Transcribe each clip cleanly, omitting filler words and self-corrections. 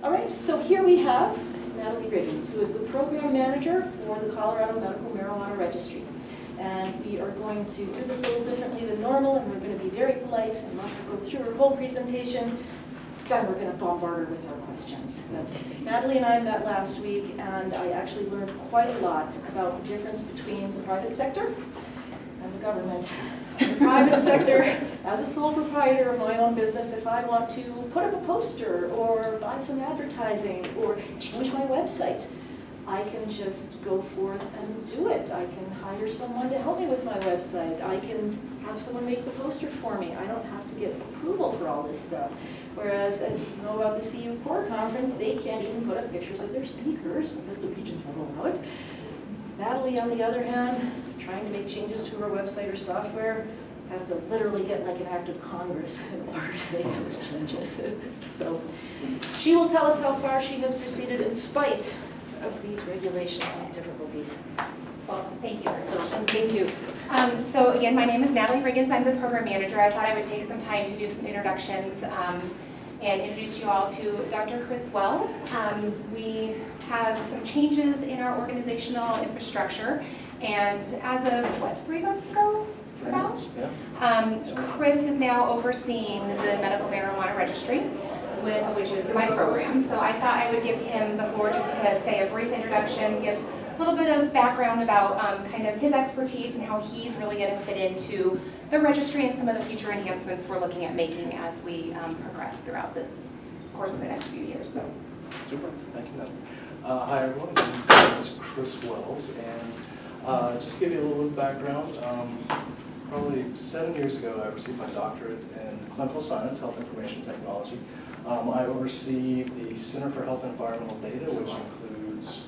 All right, so here we have Natalie Riggins, who is the program manager for the Colorado Medical Marijuana Registry. And we are going to do this a little differently than normal, and we're going to be very polite and not go through her whole presentation. Then we're going to bombard her with our questions. But Natalie and I met last week, and I actually learned quite a lot about the difference between the private sector and the government. In the private sector, as a sole proprietor of my own business, if I want to put up a poster or buy some advertising or change my website, I can just go forth and do it. I can hire someone to help me with my website. I can have someone make the poster for me. I don't have to get approval for all this stuff. Whereas, as you know about the CU Core Conference, they can't even put up pictures of their speakers because the regions won't allow it. Natalie, on the other hand, trying to make changes to her website or software, has to literally get like an act of Congress in order to make those changes. So she will tell us how far she has proceeded in spite of these regulations and difficulties. Well, thank you. Thank you. So again, my name is Natalie Riggins. I'm the program manager. I thought I would take some time to do some introductions and introduce you all to Dr. Chris Wells. We have some changes in our organizational infrastructure, and as of, what, 3 months ago? About? Chris is now overseeing the Medical Marijuana Registry, which is my program. So I thought I would give him the floor just to say a brief introduction, give a little bit of background about kind of his expertise and how he's really going to fit into the registry and some of the future enhancements we're looking at making as we progress throughout this course of the next few years. So. Super, thank you, Natalie. Hi everyone, my name is Chris Wells, and just to give you a little bit of background, probably 7 years ago I received my doctorate in clinical science, health information technology. I oversee the Center for Health and Environmental Data, which includes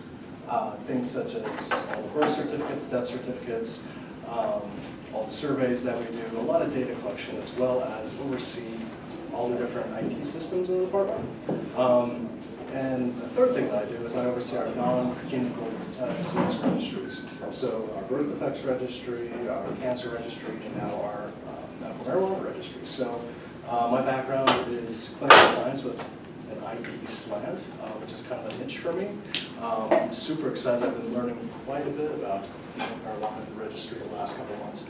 things such as all the birth certificates, death certificates, all the surveys that we do, a lot of data collection, as well as oversee all the different IT systems in the department. And the third thing that I do is I oversee our non-clinical disease registries. So our birth defects registry, our cancer registry, and now our medical marijuana registry. So my background is clinical science with an IT slant, which is kind of a niche for me. I'm super excited. I've been learning quite a bit about marijuana and the registry the last couple of months.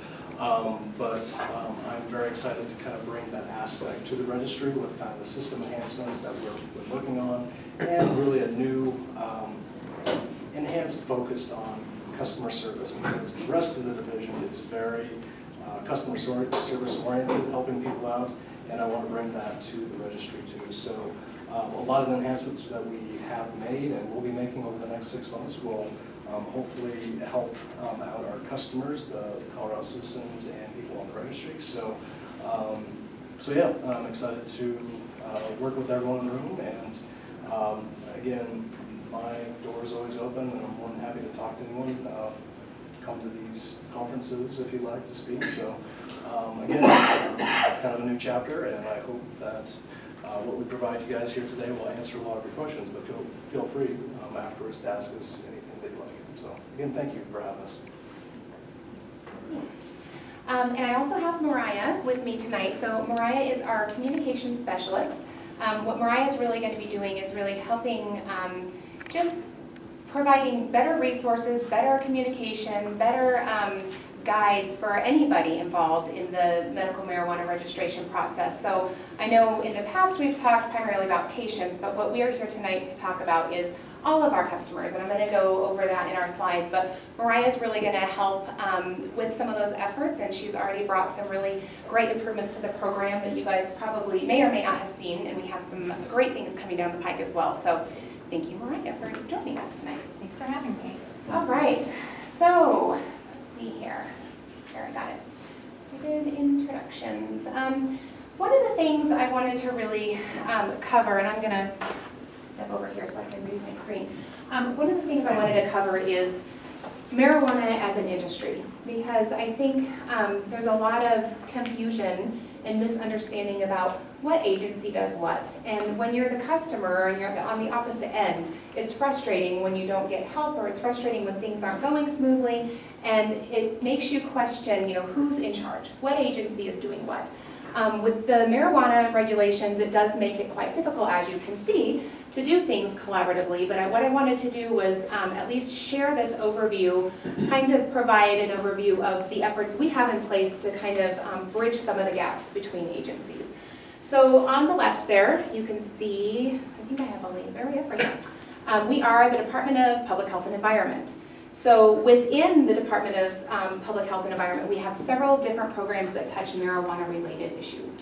But I'm very excited to kind of bring that aspect to the registry with kind of the system enhancements that we're working on, and really a new enhanced focus on customer service, because the rest of the division is very customer service oriented, helping people out, and I want to bring that to the registry too. So a lot of the enhancements that we have made and will be making over the next 6 months will hopefully help out our customers, the Colorado citizens and people on the registry. So, yeah, I'm excited to work with everyone in the room, and again, my door is always open, and I'm more than happy to talk to anyone. Come to these conferences if you'd like to speak. So, again, kind of a new chapter, and I hope that what we provide you guys here today will answer a lot of your questions, but feel free afterwards to ask us anything that you like. So again, thank you for having us. And I also have Mariah with me tonight. So Mariah is our communications specialist. What Mariah is really going to be doing is really helping just providing better resources, better communication, better guides for anybody involved in the medical marijuana registration process. So I know in the past we've talked primarily about patients, but what we are here tonight to talk about is all of our customers, and I'm going to go over that in our slides, but Mariah is really going to help with some of those efforts, and she's already brought some really great improvements to the program that you guys probably may or may not have seen, and we have some great things coming down the pike as well. So thank you, Mariah, for joining us tonight. Thanks for having me. All right, so let's see here. There, I got it. So we did introductions. One of the things I wanted to really cover, and I'm going to step over here so I can move my screen. One of the things I wanted to cover is marijuana as an industry, because I think there's a lot of confusion and misunderstanding about what agency does what. And when you're the customer and you're on the opposite end, it's frustrating when you don't get help, or it's frustrating when things aren't going smoothly, and it makes you question, who's in charge? What agency is doing what? With the marijuana regulations, it does make it quite difficult, as you can see, to do things collaboratively, but what I wanted to do was at least share this overview, kind of provide an overview of the efforts we have in place to kind of bridge some of the gaps between agencies. So on the left there, you can see, I think I have a laser, yeah, right here. We are the Department of Public Health and Environment. So within the Department of Public Health and Environment, we have several different programs that touch marijuana-related issues.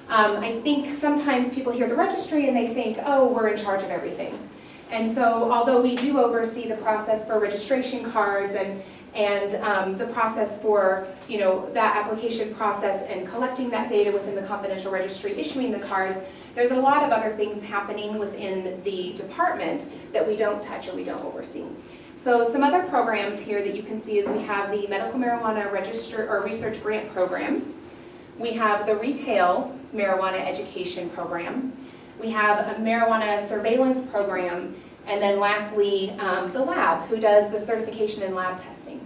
I think sometimes people hear the registry and they think, oh, we're in charge of everything. And so although we do oversee the process for registration cards and the process for, you know, that application process and collecting that data within the confidential registry, issuing the cards, there's a lot of other things happening within the department that we don't touch or we don't oversee. So some other programs here that you can see is we have the Medical Marijuana Register or Research Grant Program. We have the Retail Marijuana Education Program. We have a Marijuana Surveillance Program. And then lastly, the lab, who does the certification in lab testing.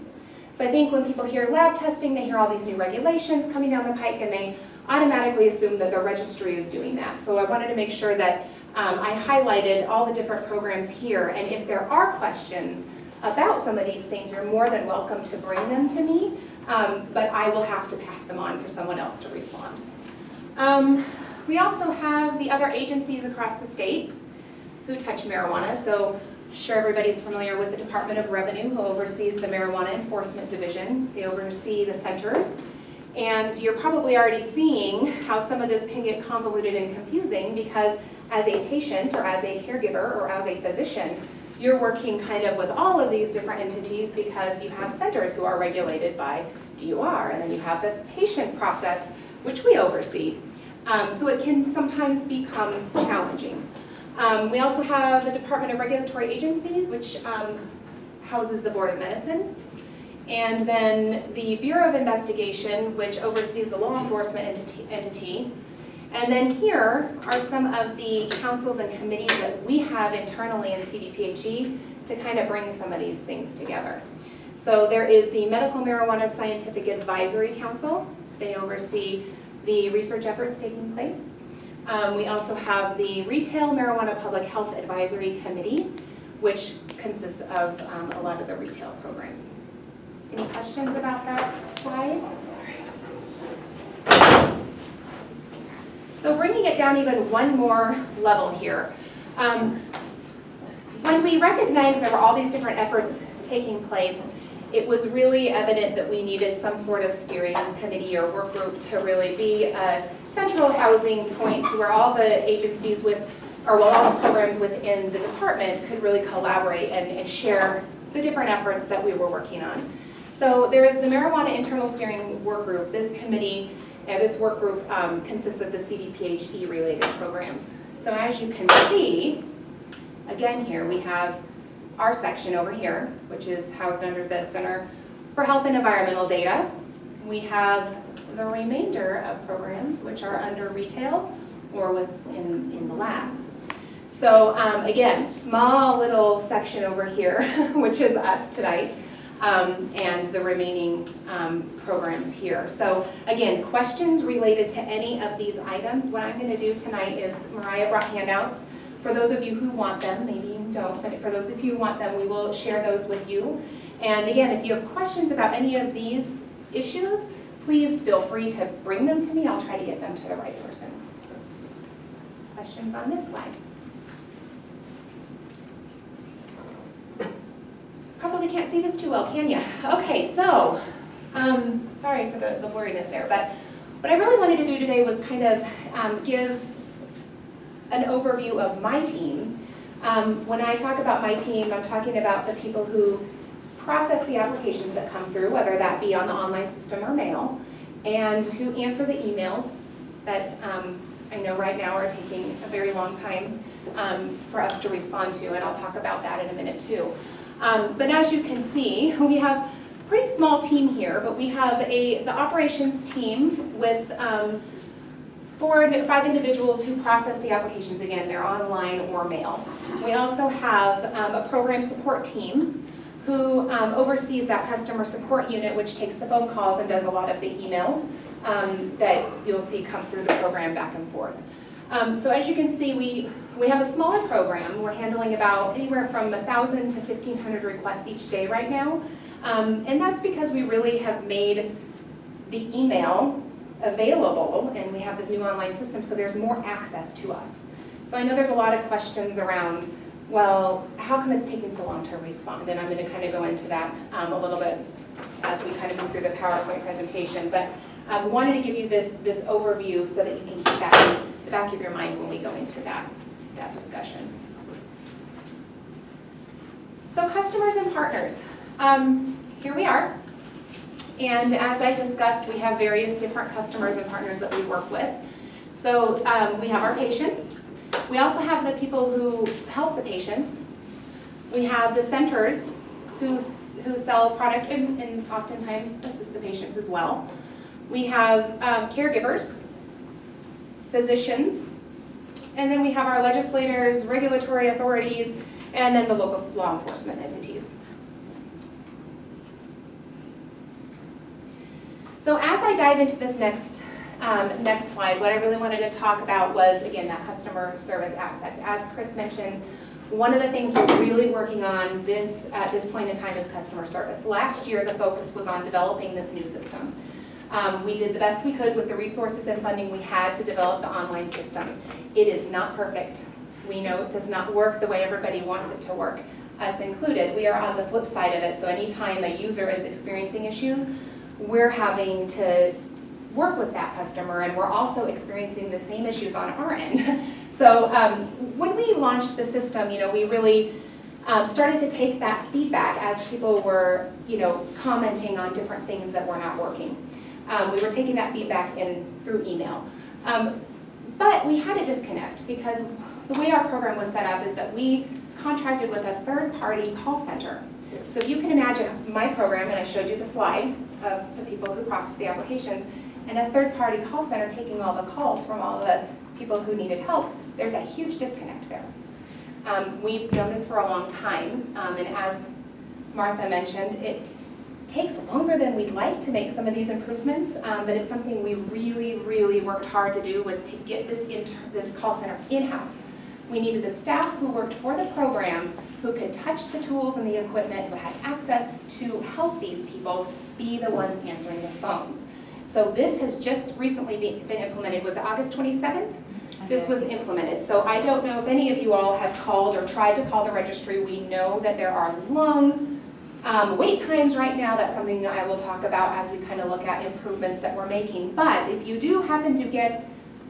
So I think when people hear lab testing, they hear all these new regulations coming down the pike and they automatically assume that the registry is doing that. So I wanted to make sure that I highlighted all the different programs here, and if there are questions about some of these things, you're more than welcome to bring them to me, but I will have to pass them on for someone else to respond. We also have the other agencies across the state who touch marijuana. So sure everybody's familiar with the Department of Revenue, who oversees the Marijuana Enforcement Division. They oversee the centers. And you're probably already seeing how some of this can get convoluted and confusing, because as a patient or as a caregiver or as a physician, you're working kind of with all of these different entities because you have centers who are regulated by DOR, and then you have the patient process, which we oversee. So it can sometimes become challenging. We also have the Department of Regulatory Agencies, which houses the Board of Medicine. And then the Bureau of Investigation, which oversees the law enforcement entity. And then here are some of the councils and committees that we have internally in CDPHE to kind of bring some of these things together. So there is the Medical Marijuana Scientific Advisory Council. They oversee the research efforts taking place. We also have the Retail Marijuana Public Health Advisory Committee, which consists of a lot of the retail programs. Any questions about that slide? So bringing it down even one more level here. When we recognized there were all these different efforts taking place, it was really evident that we needed some sort of steering committee or work group to really be a central housing point to where all the agencies all the programs within the department could really collaborate and share the different efforts that we were working on. So there is the Marijuana Internal Steering Work Group. This committee, this work group consists of the CDPHE related programs. So as you can see, again here we have our section over here, which is housed under the Center for Health and Environmental Data. We have the remainder of programs, which are under retail or within the lab. So again, small little section over here, which is us tonight. And the remaining programs here. So again, questions related to any of these items, what I'm going to do tonight is, Mariah brought handouts. For those of you who want them, maybe you don't, but for those of you who want them, we will share those with you. And again, if you have questions about any of these issues, please feel free to bring them to me. I'll try to get them to the right person. Questions on this slide? Probably can't see this too well, can you? Okay, so, sorry for the blurriness there, but what I really wanted to do today was kind of give an overview of my team. When I talk about my team, I'm talking about the people who process the applications that come through, whether that be on the online system or mail, and who answer the emails that I know right now are taking a very long time for us to respond to, and I'll talk about that in a minute too. But as you can see, we have a pretty small team here, but we have the operations team with 4 to 5 individuals who process the applications. Again, they're online or mail. We also have a program support team who oversees that customer support unit, which takes the phone calls and does a lot of the emails. that you'll see come through the program back and forth. So as you can see, we have a smaller program. We're handling about anywhere from 1,000 to 1,500 requests each day right now. And that's because we really have made the email available, and we have this new online system, so there's more access to us. So I know there's a lot of questions around, well, how come it's taking so long to respond? And I'm going to kind of go into that a little bit as we kind of move through the PowerPoint presentation. But I wanted to give you this overview so that you can keep that in the back of your mind when we go into that discussion. So customers and partners. Here we are. And as I discussed, we have various different customers and partners that we work with. So we have our patients. We also have the people who help the patients. We have the centers who sell product and oftentimes assist the patients as well. We have caregivers, physicians, and then we have our legislators, regulatory authorities, and then the local law enforcement entities. So as I dive into this next slide, what I really wanted to talk about was, again, that customer service aspect. As Chris mentioned, one of the things we're really working on at this point in time is customer service. Last year, the focus was on developing this new system. We did the best we could with the resources and funding we had to develop the online system. It is not perfect. We know it does not work the way everybody wants it to work, us included. We are on the flip side of it, so anytime a user is experiencing issues, we're having to work with that customer, and we're also experiencing the same issues on our end. So when we launched the system, we really started to take that feedback as people were, commenting on different things that were not working. We were taking that feedback in through email. But we had a disconnect because the way our program was set up is that we contracted with a third-party call center. So if you can imagine my program, and I showed you the slide of the people who process the applications, and a third-party call center taking all the calls from all the people who needed help, there's a huge disconnect there. We've known this for a long time, and as Martha mentioned, it takes longer than we'd like to make some of these improvements, but it's something we really, really worked hard to do, was to get this call center in-house. We needed the staff who worked for the program, who could touch the tools and the equipment, who had access to help these people be the ones answering the phones. So this has just recently been implemented. Was it August 27th? This was implemented. So I don't know if any of you all have called or tried to call the registry. We know that there are long wait times right now. That's something that I will talk about as we kind of look at improvements that we're making. But if you do happen to get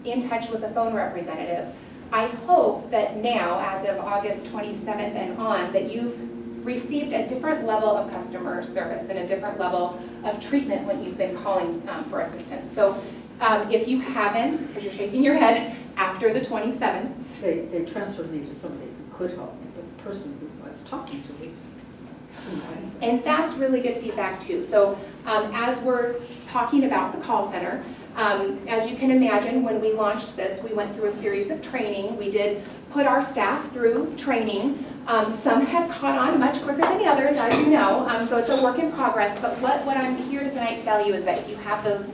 in touch with a phone representative, I hope that now, as of August 27th and on, that you've received a different level of customer service and a different level of treatment when you've been calling for assistance. So if you haven't, because you're shaking your head, after the 27th. They transferred me to somebody who could help, but the person who I was talking to was. And that's really good feedback too. So as we're talking about the call center, as you can imagine, when we launched this, we went through a series of training. We did put our staff through training. Some have caught on much quicker than the others, as you know, so it's a work in progress. But what I'm here tonight to tell you is that if you have those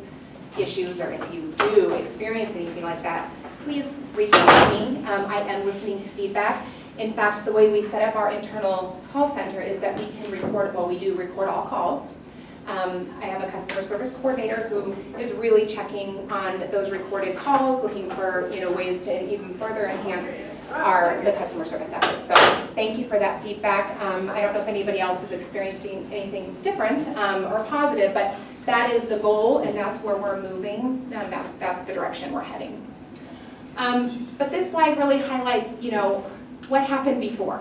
issues, or if you do experience anything like that, please reach out to me. I am listening to feedback. In fact, the way we set up our internal call center is that we can record, well, we do record all calls. I have a customer service coordinator who is really checking on those recorded calls, looking for ways to even further enhance the customer service efforts. So thank you for that feedback. I don't know if anybody else is experiencing anything different or positive, but that is the goal, and that's where we're moving. That's the direction we're heading. But this slide really highlights, what happened before.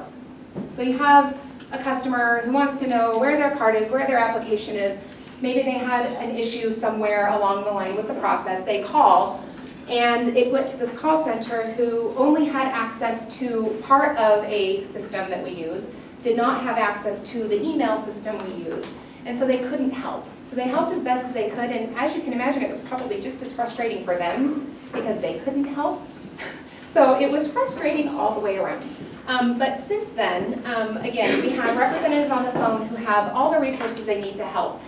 So you have a customer who wants to know where their card is, where their application is. Maybe they had an issue somewhere along the line with the process. They call, and it went to this call center who only had access to part of a system that we use, did not have access to the email system we use, and so they couldn't help. So they helped as best as they could, and as you can imagine, it was probably just as frustrating for them because they couldn't help. So it was frustrating all the way around. But since then, again, we have representatives on the phone who have all the resources they need to help.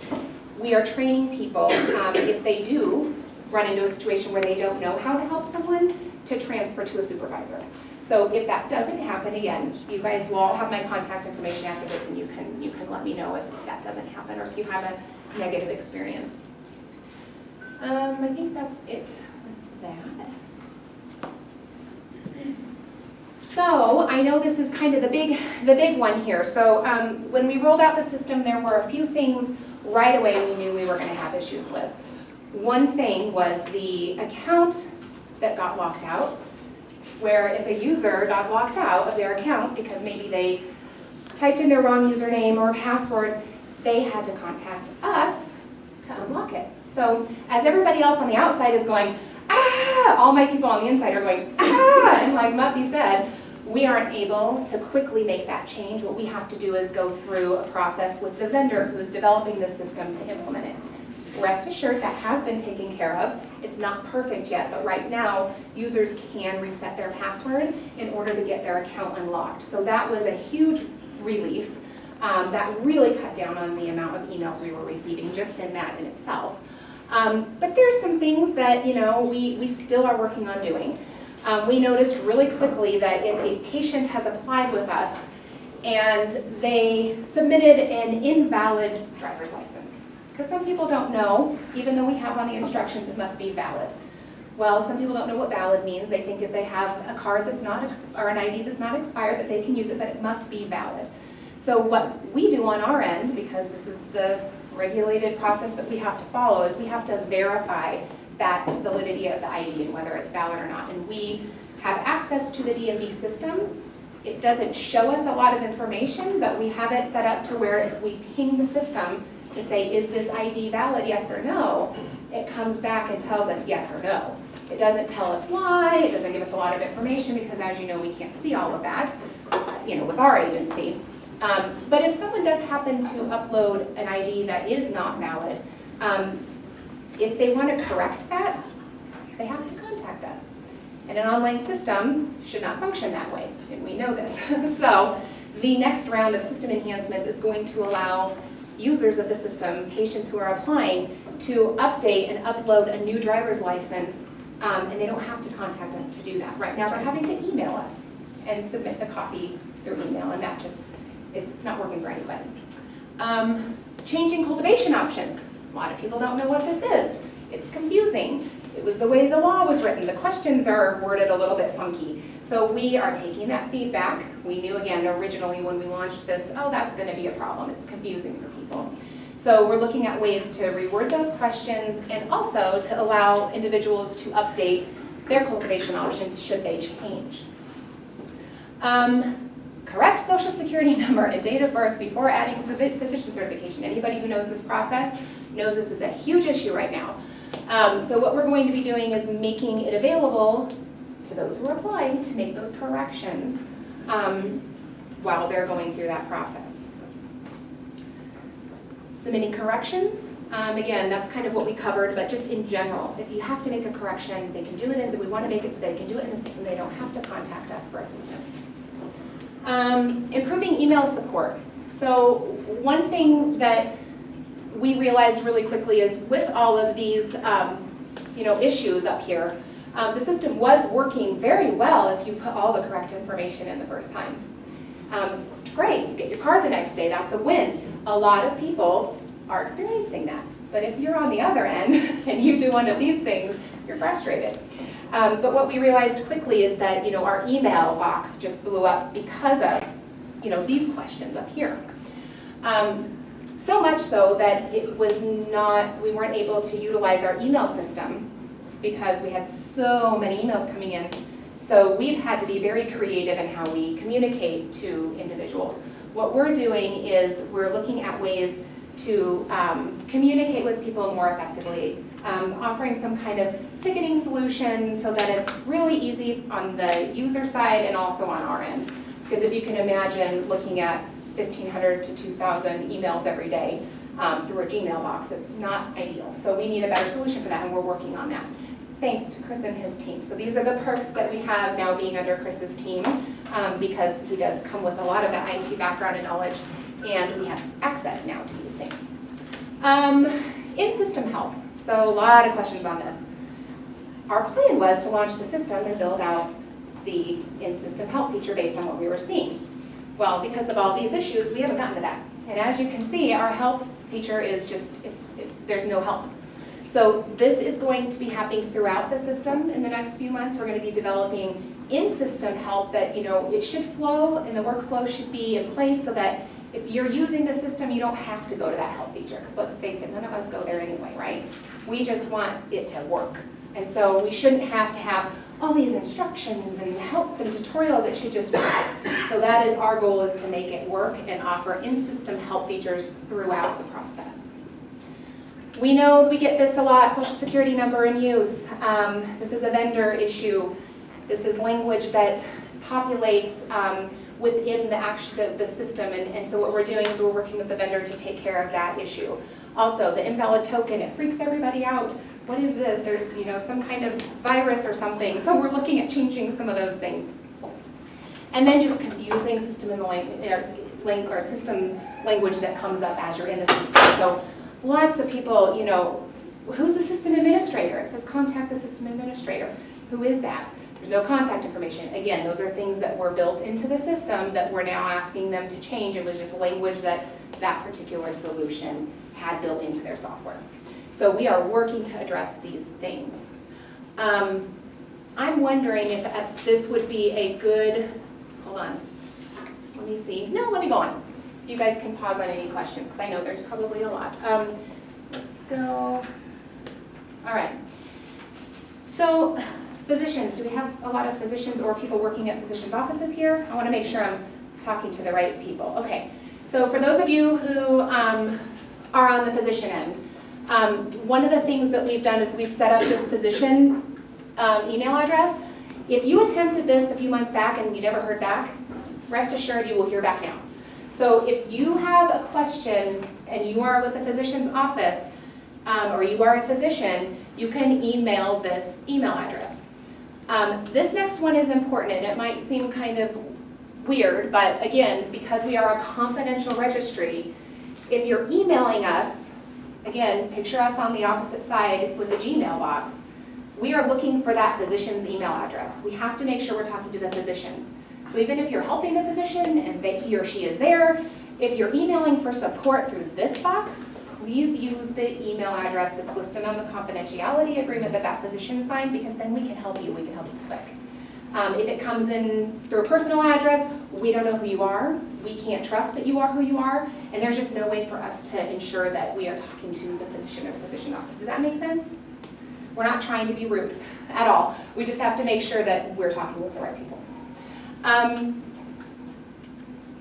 we are training people, if they do run into a situation where they don't know how to help someone, to transfer to a supervisor. So if that doesn't happen again, you guys will all have my contact information after this, and you can let me know if that doesn't happen or if you have a negative experience. I think that's it with that. So I know this is kind of the big one here. So when we rolled out the system, there were a few things right away we knew we were going to have issues with. One thing was the account that got locked out, where if a user got locked out of their account because maybe they typed in their wrong username or password, they had to contact us to unlock it. So as everybody else on the outside is going, ah, all my people on the inside are going, ah, and like Muffy said, we aren't able to quickly make that change. What we have to do is go through a process with the vendor who is developing the system to implement it. Rest assured that has been taken care of. It's not perfect yet, but right now users can reset their password in order to get their account unlocked. So that was a huge relief. That really cut down on the amount of emails we were receiving just in that in itself. But there's some things that we still are working on doing. We noticed really quickly that if a patient has applied with us and they submitted an invalid driver's license, because some people don't know, even though we have on the instructions it must be valid. Well, some people don't know what valid means. They think if they have a card that's not, or an ID that's not expired, that they can use it, but it must be valid. So what we do on our end, because this is the regulated process that we have to follow, is we have to verify that validity of the ID and whether it's valid or not. And we have access to the DMV system. It doesn't show us a lot of information, but we have it set up to where if we ping the system to say, is this ID valid, yes or no, it comes back and tells us yes or no. It doesn't tell us why, it doesn't give us a lot of information because, as you know, we can't see all of that, with our agency. But if someone does happen to upload an ID that is not valid, if they want to correct that, they have to contact us. And an online system should not function that way, and we know this. So the next round of system enhancements is going to allow users of the system, patients who are applying, to update and upload a new driver's license, and they don't have to contact us to do that. Right now they're having to email us and submit the copy through email, and that just, it's not working for anybody. Changing cultivation options. A lot of people don't know what this is. It's confusing. It was the way the law was written. The questions are worded a little bit funky. So we are taking that feedback. We knew, again, originally when we launched this, oh, that's going to be a problem. It's confusing for people. So we're looking at ways to reword those questions and also to allow individuals to update their cultivation options should they change. Correct social security number and date of birth before adding physician certification. Anybody who knows this process knows this is a huge issue right now. So what we're going to be doing is making it available to those who are applying to make those corrections while they're going through that process. Submitting corrections, again, that's kind of what we covered, but just in general, if you have to make a correction, they can do it, and we want to make it so they can do it in the system. They don't have to contact us for assistance. Improving email support. So one thing that we realized really quickly is with all of these issues up here, the system was working very well if you put all the correct information in the first time. Great, you get your card the next day, that's a win. A lot of people are experiencing that. But if you're on the other end and you do one of these things, you're frustrated. But what we realized quickly is that our email box just blew up because of these questions up here. So much so that we weren't able to utilize our email system because we had so many emails coming in. So we've had to be very creative in how we communicate to individuals. What we're doing is we're looking at ways to communicate with people more effectively, offering some kind of ticketing solution so that it's really easy on the user side and also on our end. Because if you can imagine looking at 1,500 to 2,000 emails every day through a Gmail box, it's not ideal. So we need a better solution for that, and we're working on that. Thanks to Chris and his team. So these are the perks that we have now being under Chris's team, because he does come with a lot of that IT background and knowledge, and we have access now to these things. In-system help. So a lot of questions on this. Our plan was to launch the system and build out the in-system help feature based on what we were seeing. Well, because of all these issues, we haven't gotten to that. And as you can see, our help feature is just, there's no help. So this is going to be happening throughout the system in the next few months. We're going to be developing in-system help that, it should flow and the workflow should be in place so that if you're using the system, you don't have to go to that help feature. Because let's face it, none of us go there anyway, right? We just want it to work. And so we shouldn't have to have all these instructions and help and tutorials. It should just work. So that is our goal, is to make it work and offer in-system help features throughout the process. We know we get this a lot, Social Security number in use. This is a vendor issue. This is language that populates within the system. And so what we're doing is we're working with the vendor to take care of that issue. Also, the invalid token, it freaks everybody out. What is this? There's some kind of virus or something. So we're looking at changing some of those things. And then just confusing system language that comes up as you're in the system. So lots of people, who's the system administrator? It says contact the system administrator. Who is that? There's no contact information. Again, those are things that were built into the system that we're now asking them to change. It was just language that that particular solution had built into their software. So we are working to address these things. I'm wondering if this would be a good, hold on, let me see. No, let me go on. You guys can pause on any questions because I know there's probably a lot. Let's go. All right. So physicians, do we have a lot of physicians or people working at physicians' offices here? I want to make sure I'm talking to the right people. Okay. So for those of you who are on the physician end, one of the things that we've done is we've set up this physician email address. If you attempted this a few months back and you never heard back, rest assured you will hear back now. So if you have a question and you are with a physician's office or you are a physician, you can email this email address. This next one is important, and it might seem kind of weird, but again, because we are a confidential registry, if you're emailing us, again, picture us on the opposite side with a Gmail box, we are looking for that physician's email address. We have to make sure we're talking to the physician. So even if you're helping the physician and he or she is there, if you're emailing for support through this box, please use the email address that's listed on the confidentiality agreement that that physician signed, because then we can help you quick. If it comes in through a personal address, we don't know who you are. We can't trust that you are who you are, and there's just no way for us to ensure that we are talking to the physician or the physician office. Does that make sense? We're not trying to be rude at all. We just have to make sure that we're talking with the right people.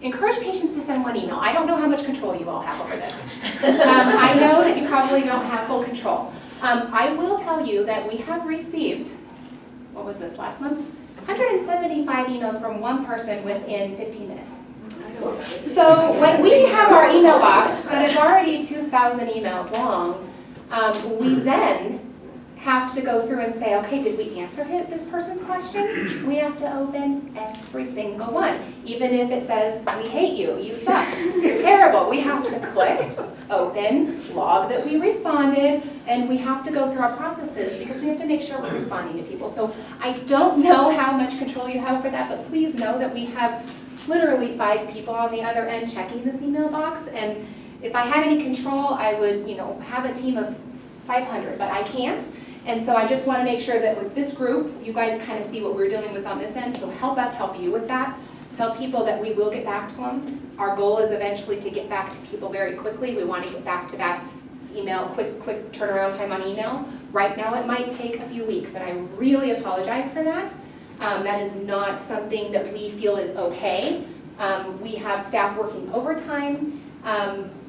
Encourage patients to send one email. I don't know how much control you all have over this. I know that you probably don't have full control. I will tell you that we have received, what was this, last month? 175 emails from one person within 15 minutes. So when we have our email box that is already 2,000 emails long, we then have to go through and say, okay, did we answer this person's question? We have to open every single one. Even if it says, we hate you, you suck, you're terrible. We have to click, open, log that we responded, and we have to go through our processes because we have to make sure we're responding to people. So I don't know how much control you have over that, but please know that we have literally 5 people on the other end checking this email box. And if I had any control, I would, have a team of 500, but I can't. And so I just want to make sure that with this group, you guys kind of see what we're dealing with on this end. So help us help you with that. Tell people that we will get back to them. Our goal is eventually to get back to people very quickly. We want to get back to that email, quick turnaround time on email. Right now it might take a few weeks, and I really apologize for that. That is not something that we feel is okay. We have staff working overtime,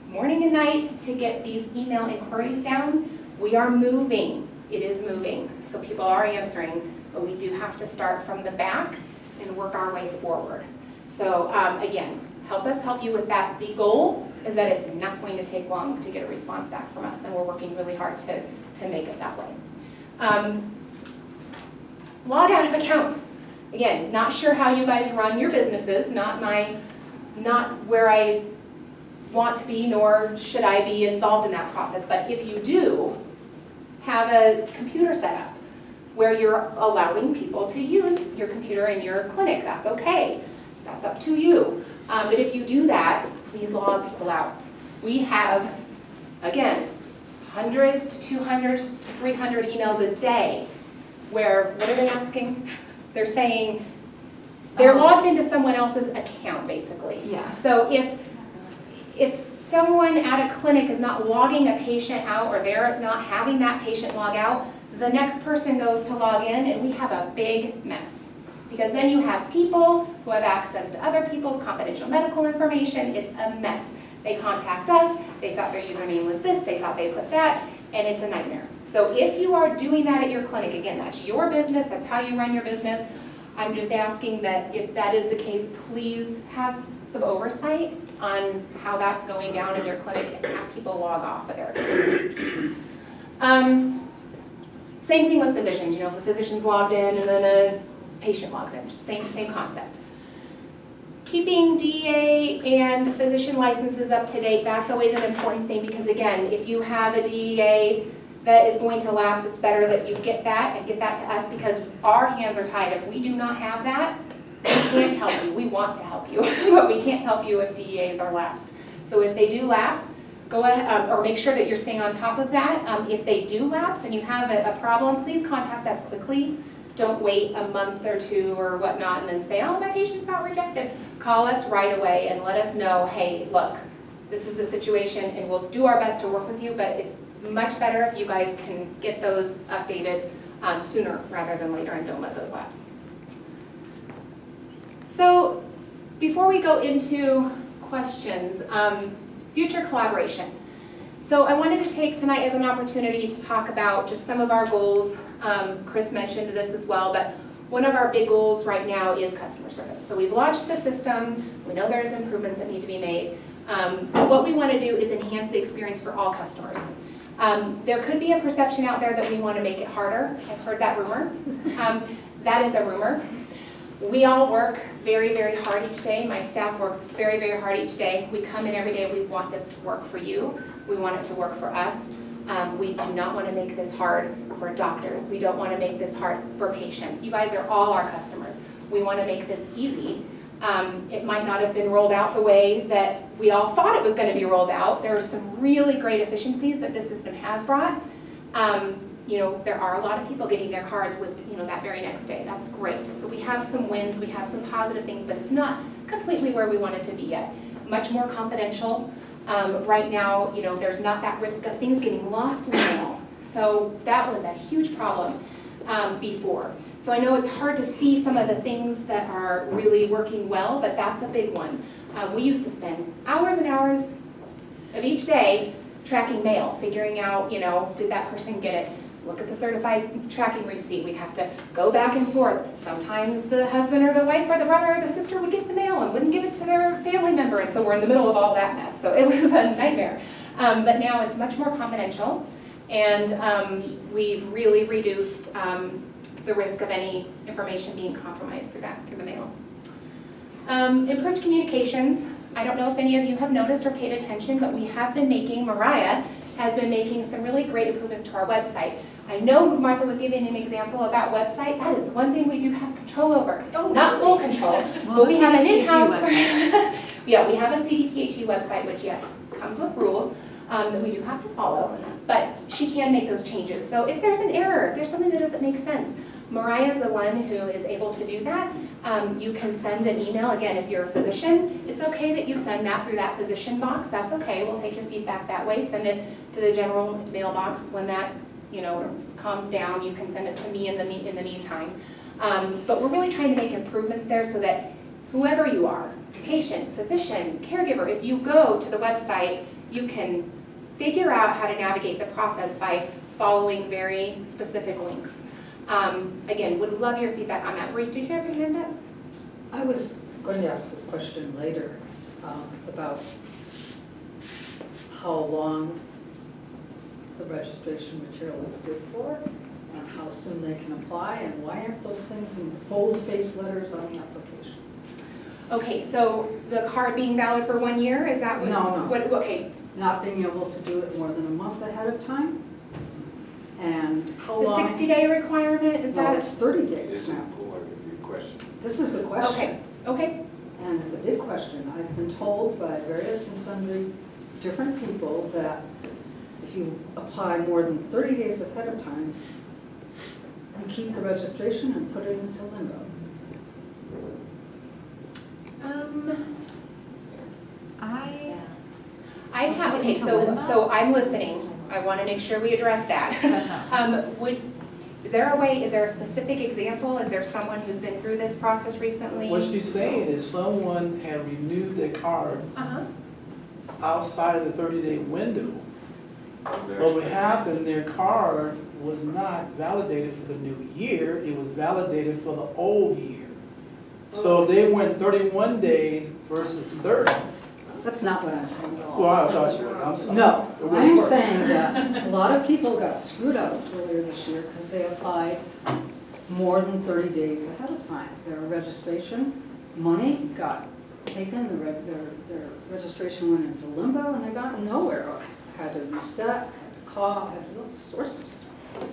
morning and night, to get these email inquiries down. We are moving. It is moving, so people are answering, but we do have to start from the back and work our way forward. So again, help us help you with that. The goal is that it's not going to take long to get a response back from us, and we're working really hard to make it that way. Log out of accounts. Again, not sure how you guys run your businesses, not where I want to be, nor should I be involved in that process. But if you do, have a computer set up where you're allowing people to use your computer in your clinic. That's okay. That's up to you. But if you do that, please log people out. We have, again, hundreds to 200 to 300 emails a day where, what are they asking? They're saying, they're logged into someone else's account, basically. Yeah. So if someone at a clinic is not logging a patient out, or they're not having that patient log out, the next person goes to log in, and we have a big mess. Because then you have people who have access to other people's confidential medical information. It's a mess. They contact us, they thought their username was this, they thought they put that, and it's a nightmare. So if you are doing that at your clinic, again, that's your business, that's how you run your business. I'm just asking that if that is the case, please have some oversight on how that's going down in your clinic and have people log off of their accounts. Same thing with physicians. If the physician's logged in and then a patient logs in, just same concept. Keeping DEA and physician licenses up to date, that's always an important thing, because again, if you have a DEA that is going to lapse, it's better that you get that and get that to us, because our hands are tied. If we do not have that, we can't help you. We want to help you, but we can't help you if DEAs are lapsed. So if they do lapse, go ahead, or make sure that you're staying on top of that. If they do lapse and you have a problem, please contact us quickly. Don't wait a month or two or whatnot and then say, oh, my patient's got rejected. Call us right away and let us know, hey, look, this is the situation, and we'll do our best to work with you, but it's much better if you guys can get those updated sooner rather than later, and don't let those lapse. So before we go into questions, future collaboration. So I wanted to take tonight as an opportunity to talk about just some of our goals. Chris mentioned this as well, but one of our big goals right now is customer service. So we've launched the system. We know there's improvements that need to be made. What we want to do is enhance the experience for all customers. There could be a perception out there that we want to make it harder. I've heard that rumor. That is a rumor. We all work very, very hard each day. My staff works very, very hard each day. We come in every day. We want this to work for you. We want it to work for us. We do not want to make this hard for doctors. We don't want to make this hard for patients. You guys are all our customers. We want to make this easy. It might not have been rolled out the way that we all thought it was going to be rolled out. There are some really great efficiencies that this system has brought. There are a lot of people getting their cards with, that very next day. That's great. So we have some wins, we have some positive things, but it's not completely where we want it to be yet. Much more confidential. Right now, there's not that risk of things getting lost in the mail. So that was a huge problem before. So I know it's hard to see some of the things that are really working well, but that's a big one. We used to spend hours and hours of each day tracking mail, figuring out, did that person get it? Look at the certified tracking receipt. We'd have to go back and forth. Sometimes the husband or the wife or the brother or the sister would get the mail and wouldn't give it to their family member, and so we're in the middle of all that mess. So it was a nightmare. But now it's much more confidential, and we've really reduced the risk of any information being compromised through the mail. Improved communications. I don't know if any of you have noticed or paid attention, but we have been Mariah has been making some really great improvements to our website. I know Martha was giving an example of that website. That is the one thing we do have control over. Not full control, but we have an in-house. Yeah, we have a CDPHE website, which yes, comes with rules that we do have to follow, but she can make those changes. So if there's an error, if there's something that doesn't make sense, Mariah is the one who is able to do that. You can send an email. Again, if you're a physician, it's okay that you send that through that physician box. That's okay. We'll take your feedback that way. Send it to the general mailbox. When that calms down, you can send it to me in the meantime. But we're really trying to make improvements there so that whoever you are, patient, physician, caregiver, if you go to the website, you can figure out how to navigate the process by following very specific links. Again, would love your feedback on that. Bree, did you have your hand up? I was going to ask this question later. It's about how long the registration material is good for and how soon they can apply, and why aren't those things in bold-faced letters on the application? Okay, so the card being valid for 1 year, is that what? No. Okay, Not being able to do it more than a month ahead of time. And how the long? 60-day requirement, is No, that? it's 30 This days is now. your question. This is the question. Okay, And it's a big question. I've been told by various and sundry different people that if you apply more than 30 days ahead of time, you keep the registration and put it into limbo. I have, okay, so I'm listening. I want to make sure we address that. Is there a way, is there a specific example? Is there someone who's been through this process recently? What she's saying is someone had renewed their card Uh-huh. outside of the 30-day window. But what happened, their card was not validated for the new year, it was validated for the old year. So they went 31 days versus 30. That's not what I'm saying at all. Well, I thought she was, I'm sorry. No, It wouldn't I'm work. saying that a lot of people got screwed out earlier this year because they applied more than 30 days ahead of time. Their registration money got taken, their registration went into limbo, and they got nowhere. Had to reset, had to call, had to do all sorts of stuff.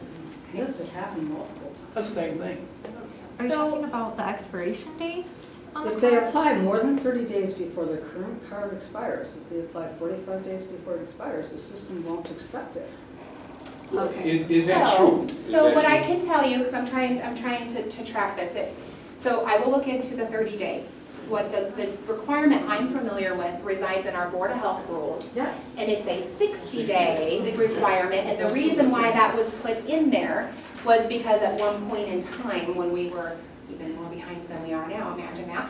This has happened multiple times. That's the same thing. Are you talking about the expiration dates on the If they card? apply more than 30 days before their current card expires, if they apply 45 days before it expires, the system won't accept it. Is that true? Is So that what I true? can tell you, because I'm trying to track this, so I will look into the 30-day. What the requirement I'm familiar with resides in our Board of Health rules, Yes. and it's a 60-day requirement, and the reason why that was put in there was because at one point in time, when we were even more behind than we are now, imagine that,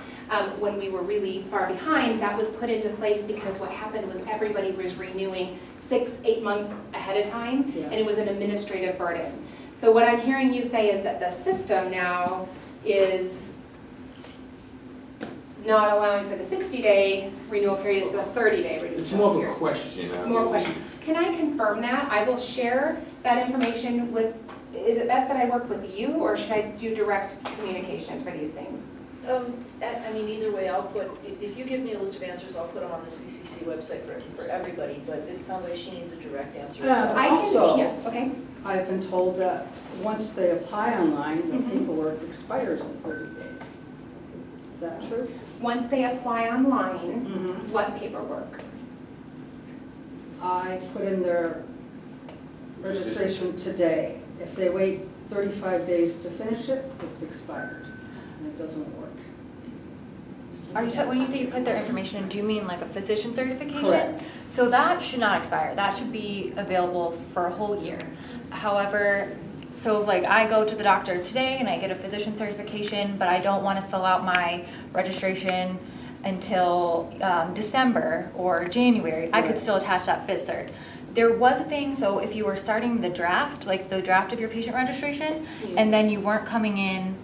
when we were really far behind, that was put into place because what happened was everybody was renewing 6-8 months ahead of time, and it was an administrative burden. So what I'm hearing you say is that the system now is not allowing for the 60-day renewal period, it's the 30-day renewal period. It's more of a question. It's more of a question. Can I confirm that? I will share that information with, is it best that I work with you, or should I do direct communication for these things? I mean, either way, I'll put, if you give me a list of answers, I'll put them on the CCC website for everybody, but it sounds like she needs a direct answer as well. I can, Also- yeah, okay. I've been told that once they apply online, the Mhm. paperwork expires in 30 days. Is that true? Once they apply online, what paperwork? I put in their registration today. If they wait 35 days to finish it, it's expired, and it doesn't work. Are you, when you say you put their information in, do you mean like a physician certification? Correct. So that should not expire. That should be available for a whole year. However, so like I go to the doctor today and I get a physician certification, but I don't want to fill out my registration until December or January. I could Right. still attach that phys cert. There was a thing, so if you were starting the draft, like the draft of your patient registration, and then you weren't coming in,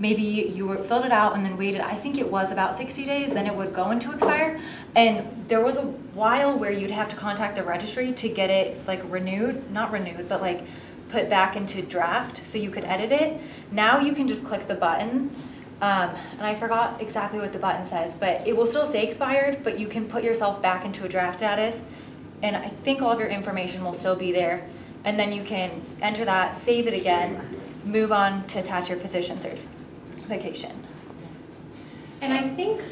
maybe you were filled it out and then waited, I think it was about 60 days, then it would go into expire. And there was a while where you'd have to contact the registry to get it like renewed, not renewed, but like put back into draft so you could edit it. Now you can just click the button, and I forgot exactly what the button says, but it will still say expired, but you can put yourself back into a draft status, and I think all of your information will still be there. And then you can enter that, save it again, move on to attach your physician certification. And I think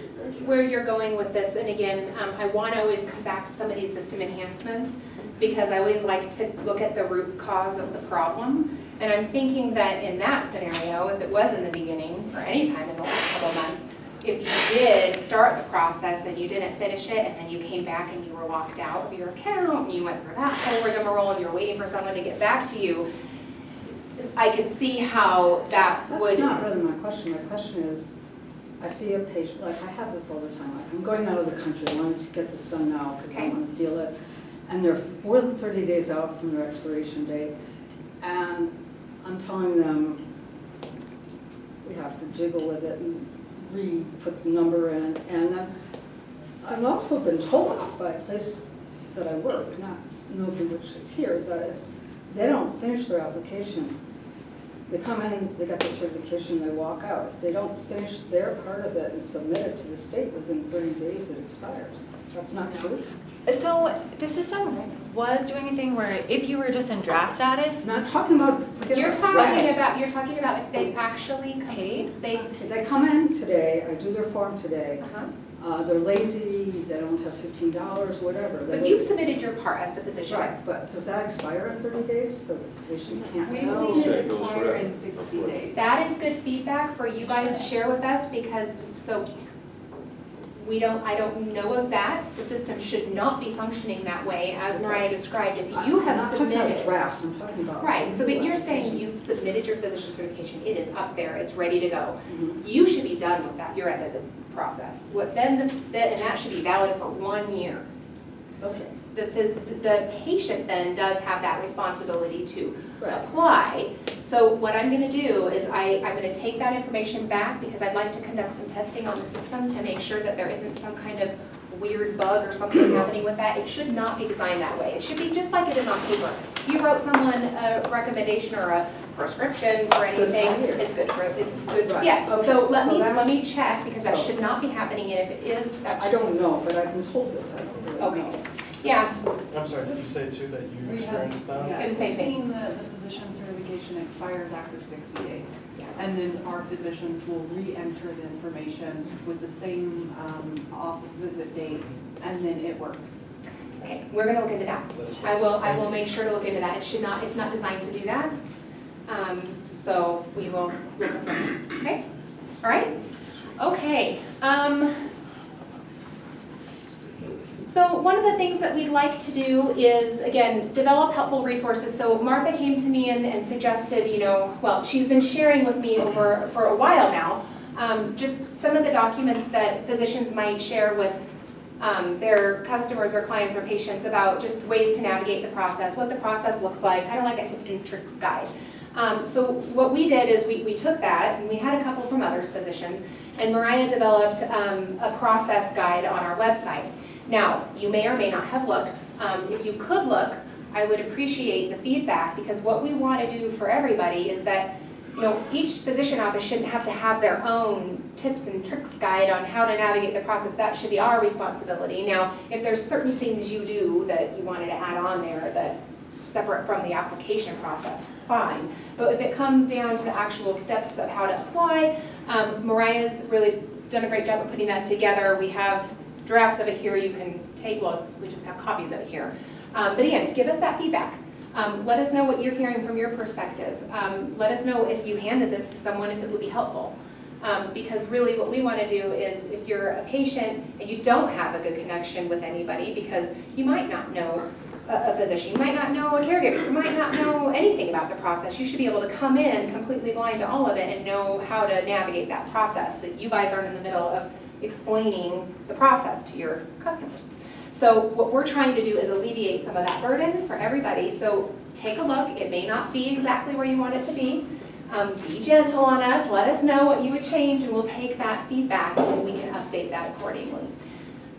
where you're going with this, and again, I want to always come back to some of these system enhancements, because I always like to look at the root cause of the problem. And I'm thinking that in that scenario, if it was in the beginning, or any time in the last couple of months, if you did start the process and you didn't finish it, and then you came back and you were locked out of your account, and you went through that whole rigmarole, and you're waiting for someone to get back to you, I could see how that That's would. not really my question. My question is, I see a patient, like I have this all the time, like I'm going out of the country, I wanted to get this done now because I Okay. want to deal it. And they're more than 30 days out from their expiration date. And I'm telling them, we have to jiggle with it and re-put the number in. And then I've also been told by a place that I work, not nobody which is here, that if they don't finish their application They come in, they got their certification, they walk out. If they don't finish their part of it and submit it to the state within 30 days, it expires. That's not true. So the system was doing a thing where if you were just in draft status, Not talking about, forget You're about talking draft. about, you're talking about if they've actually paid, they've, They come in today, I do their form today. uh-huh. They're lazy, they don't have $15, whatever. They But you've submitted your part as the physician. Right, but does that expire in 30 days? So the patient can't We've know? seen So it it goes expire forever. in 60 days. That is good feedback for you guys to share with us because, so I don't know of that. The system should not be functioning that way as Mariah described. If you have I'm not talking about submitted. drafts, I'm talking about. Right, so but you're saying you've submitted your physician certification, it is up there, it's ready to go. Mhm. You should be done with that, your end of the process. And that should be valid for 1 year. Okay. The patient then does have that responsibility to Right. apply. So what I'm gonna do is I'm gonna take that information back because I'd like to conduct some testing on the system to make sure that there isn't some kind of weird bug or something happening with that. It should not be designed that way. It should be just like it is on paper. If you wrote someone a recommendation or a prescription for It's good for anything, you. it's good for, Right. yes. Okay, So let so me that's- check because that so- should not be happening and if it is, that's. I don't know, but I've been told this, I don't really know. Okay. Yeah, I'm sorry, did you say too that you've experienced that? Yeah, It's the same we've thing. seen the physician certification expires after 60 days. Yeah. And then our physicians will re-enter the information with the same office visit date, and then it works. okay, we're gonna look into that. Let us I will Thank you. make sure to look into that. It's not designed to do that. So we will look at that. Okay, all right? Okay. So one of the things that we'd like to do is, again, develop helpful resources. So Martha came to me and suggested, well, she's been sharing with me for a while now, just some of the documents that physicians might share with their customers or clients or patients about just ways to navigate the process, what the process looks like, kind of like a tips and tricks guide. So what we did is we took that, and we had a couple from other physicians, and Mariah developed a process guide on our website. Now, you may or may not have looked. If you could look, I would appreciate the feedback, because what we want to do for everybody is that each physician office shouldn't have to have their own tips and tricks guide on how to navigate the process. That should be our responsibility. Now, if there's certain things you do that you wanted to add on there that's separate from the application process, fine. But if it comes down to the actual steps of how to apply, Mariah's really done a great job of putting that together. We have drafts of it here you can take, we just have copies of it here. But again, give us that feedback. Let us know what you're hearing from your perspective. Let us know if you handed this to someone, if it would be helpful. Because really what we want to do is, if you're a patient and you don't have a good connection with anybody, because you might not know a physician, you might not know a caregiver, you might not know anything about the process, you should be able to come in completely blind to all of it and know how to navigate that process, so that you guys aren't in the middle of explaining the process to your customers. So what we're trying to do is alleviate some of that burden for everybody. So take a look. It may not be exactly where you want it to be. Be gentle on us. Let us know what you would change, and we'll take that feedback and we can update that accordingly.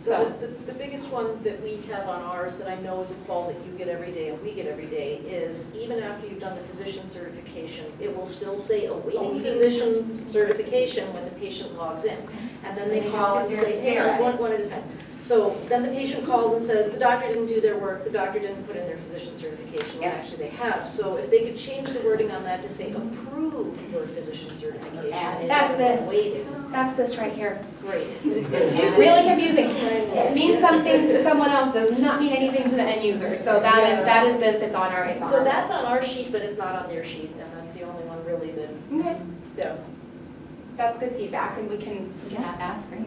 So the biggest one that we have on ours that I know is a call that you get every day and we get every day is, even after you've done the physician certification, it will still say awaiting physician certification when the patient logs in. And then they And you call and just sit there say, and hang stare on, at one at a time. So then the patient calls and says, the doctor didn't do their work, the doctor didn't put in their physician certification. Well, Yeah. actually they have. So if they could change the wording on that to say approve your physician certification. That's this. Wait, That's this right here. great. Really confusing. It means something to someone else, does not mean anything to the end user. So that is this, it's on our, So that's on our sheet, but it's not on their sheet, and that's the only one really that, Okay. yeah. That's good feedback, and we can add that, that's great.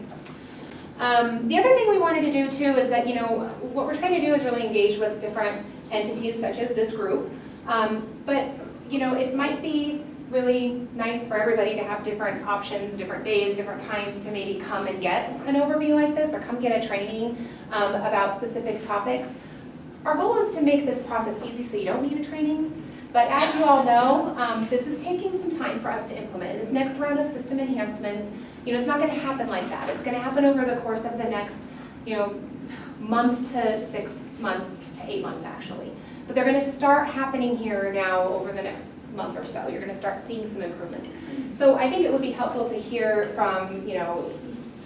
The other thing we wanted to do too is that, what we're trying to do is really engage with different entities such as this group. But, it might be really nice for everybody to have different options, different days, different times to maybe come and get an overview like this, or come get a training about specific topics. Our goal is to make this process easy so you don't need a training. But as you all know, this is taking some time for us to implement. This next round of system enhancements, it's not going to happen like that. It's going to happen over the course of the next, month to 6 months to 8 months actually. But they're going to start happening here now over the next month or so. You're gonna start seeing some improvements. So I think it would be helpful to hear from,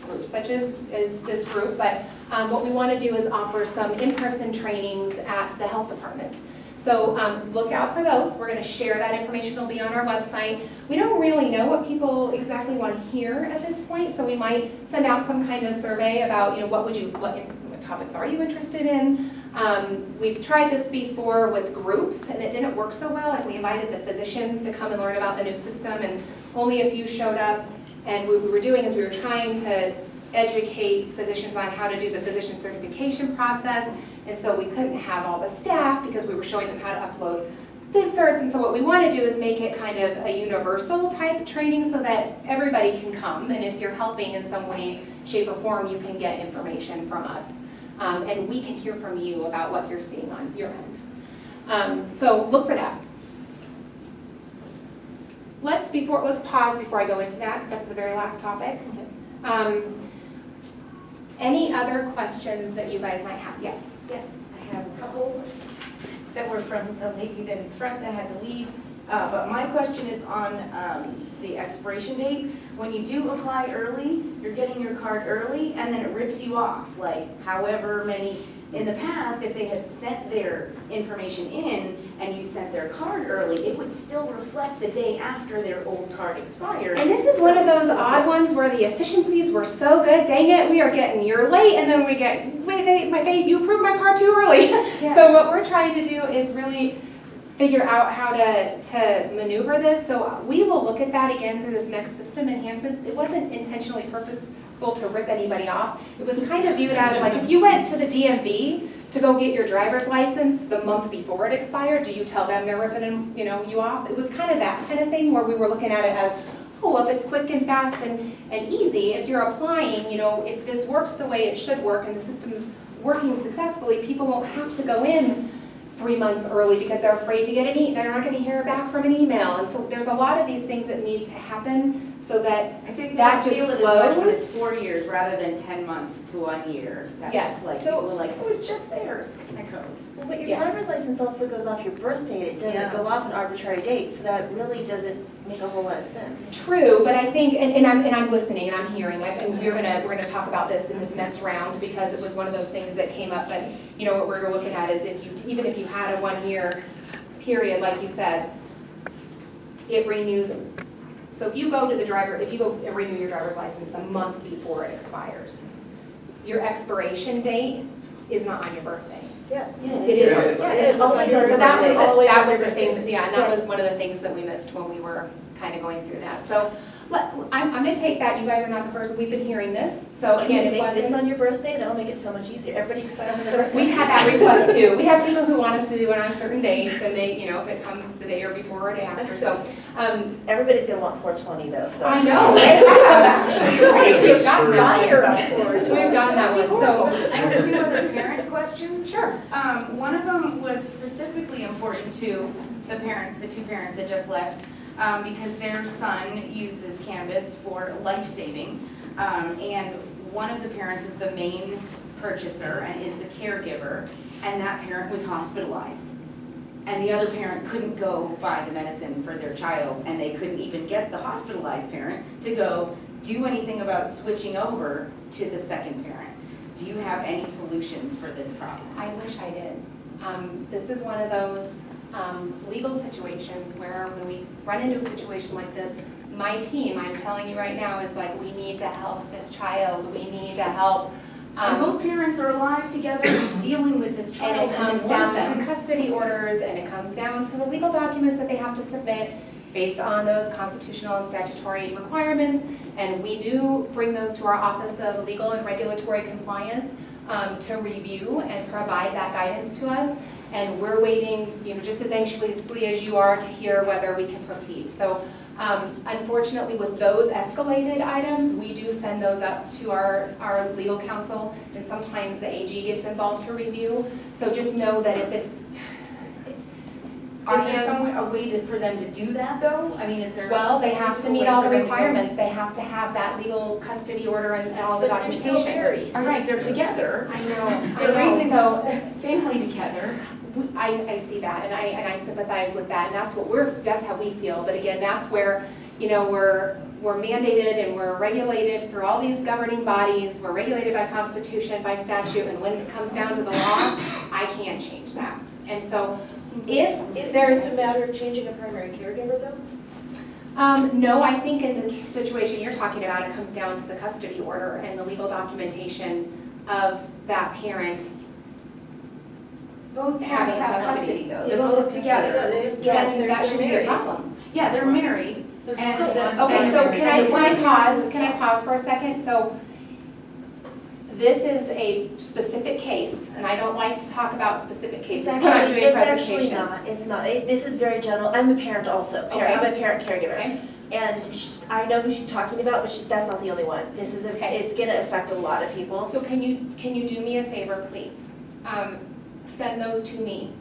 groups such as this group, but what we want to do is offer some in-person trainings at the health department. So look out for those. We're going to share that information. It'll be on our website. We don't really know what people exactly want to hear at this point, so we might send out some kind of survey about, what topics are you interested in? We've tried this before with groups, and it didn't work so well. Like, we invited the physicians to come and learn about the new system, and only a few showed up. And what we were doing is we were trying to educate physicians on how to do the physician certification process, and so we couldn't have all the staff because we were showing them how to upload certs. And so what we want to do is make it kind of a universal type training so that everybody can come, and if you're helping in some way, shape, or form, you can get information from us. And we can hear from you about what you're seeing on your end. So look for that. Let's pause before I go into that, because that's the very last topic. Any other questions that you guys might have? Yes? Yes, I have a couple that were from the lady that in front that had to leave. But my question is on the expiration date. When you do apply early, you're getting your card early, and then it rips you off, like however many. In the past, if they had sent their information in and you sent their card early, it would still reflect the day after their old card expired. And this is one of those odd ones where the efficiencies were so good, dang it, we are getting, you're late, and then we get, wait, you approved my card too early. Yeah. So what we're trying to do is really figure out how to maneuver this. So we will look at that again through this next system enhancements. It wasn't intentionally purposeful to rip anybody off. It was kind of viewed as like, if you went to the DMV to go get your driver's license the month before it expired, do you tell them they're ripping you off? It was kind of that kind of thing where we were looking at it as, oh, if it's quick and fast and easy, if you're applying, if this works the way it should work and the system's working successfully, people won't have to go in 3 months early because they're afraid to get they're not going to hear back from an email. And so there's a lot of these things that need to happen so that I think that just feel it as much when flows. it's 4 years rather than 10 months to 1 year. That's Yes, like, so- people are like, oh, it's just theirs. I code. Well, but your Yeah. driver's license also goes off your birth date. It doesn't Yeah. go off an arbitrary date, so that really doesn't make a whole lot of sense. True, but I think, and I'm listening and I'm hearing, and we're gonna talk about this in this next round because it was one of those things that came up. But what we're looking at is even if you had a 1 year period, like you said, it renews. So if you go and renew your driver's license a month before it expires, your expiration date is not on your birthday. Yeah. It is. Yeah, it's always on So your that was birthday. that was the thing, yeah, and that was one of the things that we missed when we were kind of going through that. So I'm going to take that, you guys are not the first, we've been hearing this. So Can you again, it make this on wasn't, your birthday? That'll make it so much easier. Everybody expires on their birthday. we've had that request too. We have people who want us to do it on certain dates and they, if it comes the day or before or day after. So Everybody's gonna want 420 though, so. I know, they have actually. Right, We've gotten that Fire one. up for it. We've gotten that one, so. I have 2 other parent questions. Sure. One of them was specifically important to the parents, the 2 parents that just left, because their son uses cannabis for life-saving. And one of the parents is the main purchaser and is the caregiver, and that parent was hospitalized. And the other parent couldn't go buy the medicine for their child, and they couldn't even get the hospitalized parent to go do anything about switching over to the second parent. Do you have any solutions for this problem? I wish I did. This is one of those legal situations where when we run into a situation like this, my team, I'm telling you right now, is like, we need to help this child. We need to help. And both parents are alive together dealing with this child. And it comes then down one of to them- custody orders, and it comes down to the legal documents that they have to submit based on those constitutional and statutory requirements. And we do bring those to our Office of Legal and Regulatory Compliance to review and provide that guidance to us. And we're waiting, just as anxiously as you are to hear whether we can proceed. So unfortunately, with those escalated items, we do send those up to our legal counsel, and sometimes the AG gets involved to review. So just know that if it's Is there a way for them to do that though? I mean, is there? well, they a have to physical meet way all for the them to go? requirements. They have to have that legal custody order and all the But they're still documentation. married. All right, they're together. I know, They're raising so family together. I see that, and I sympathize with that, and that's how we feel. But again, that's where, you know, we're mandated and we're regulated through all these governing bodies. We're regulated by Constitution, by statute, and when it comes down to the law, I can't change that. And so, if Is it there's just a matter of changing a primary caregiver though? no, I think in the situation you're talking about, it comes down to the custody order and the legal documentation of that parent. Both Having parents have custody. custody though, They they're both both together. Then that should be a problem. Yeah, they're married. Okay, so can I pause for a second? So this is a specific case, and I don't like to talk about specific cases when I'm doing a It's presentation. actually not, it's not. This is very general. I'm a parent also. Okay. I'm a parent caregiver. Okay, And I know who she's talking about, but that's not the only one. This is, Okay. it's gonna affect a lot of people. so can you do me a favor, please? Send those to me.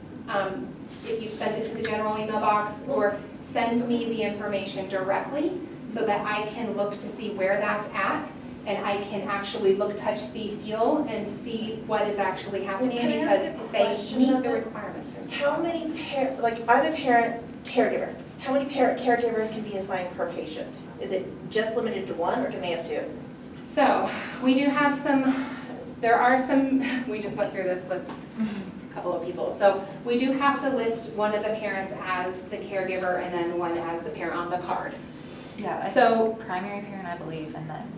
If you've sent it to the general email box, or send me the information directly so that I can look to see where that's at, and I can actually look, touch, see, feel, and see what is actually happening, Can I because ask a they question meet about the that? requirements. How many I'm a parent caregiver. How many parent caregivers can be assigned per patient? Is it just limited to one, or can they have two? So, we do have there are some, we just went through this with a couple of people. So, we do have to list one of the parents as the caregiver and then one as the parent on the card. Yeah, So, primary parent, I believe, and then.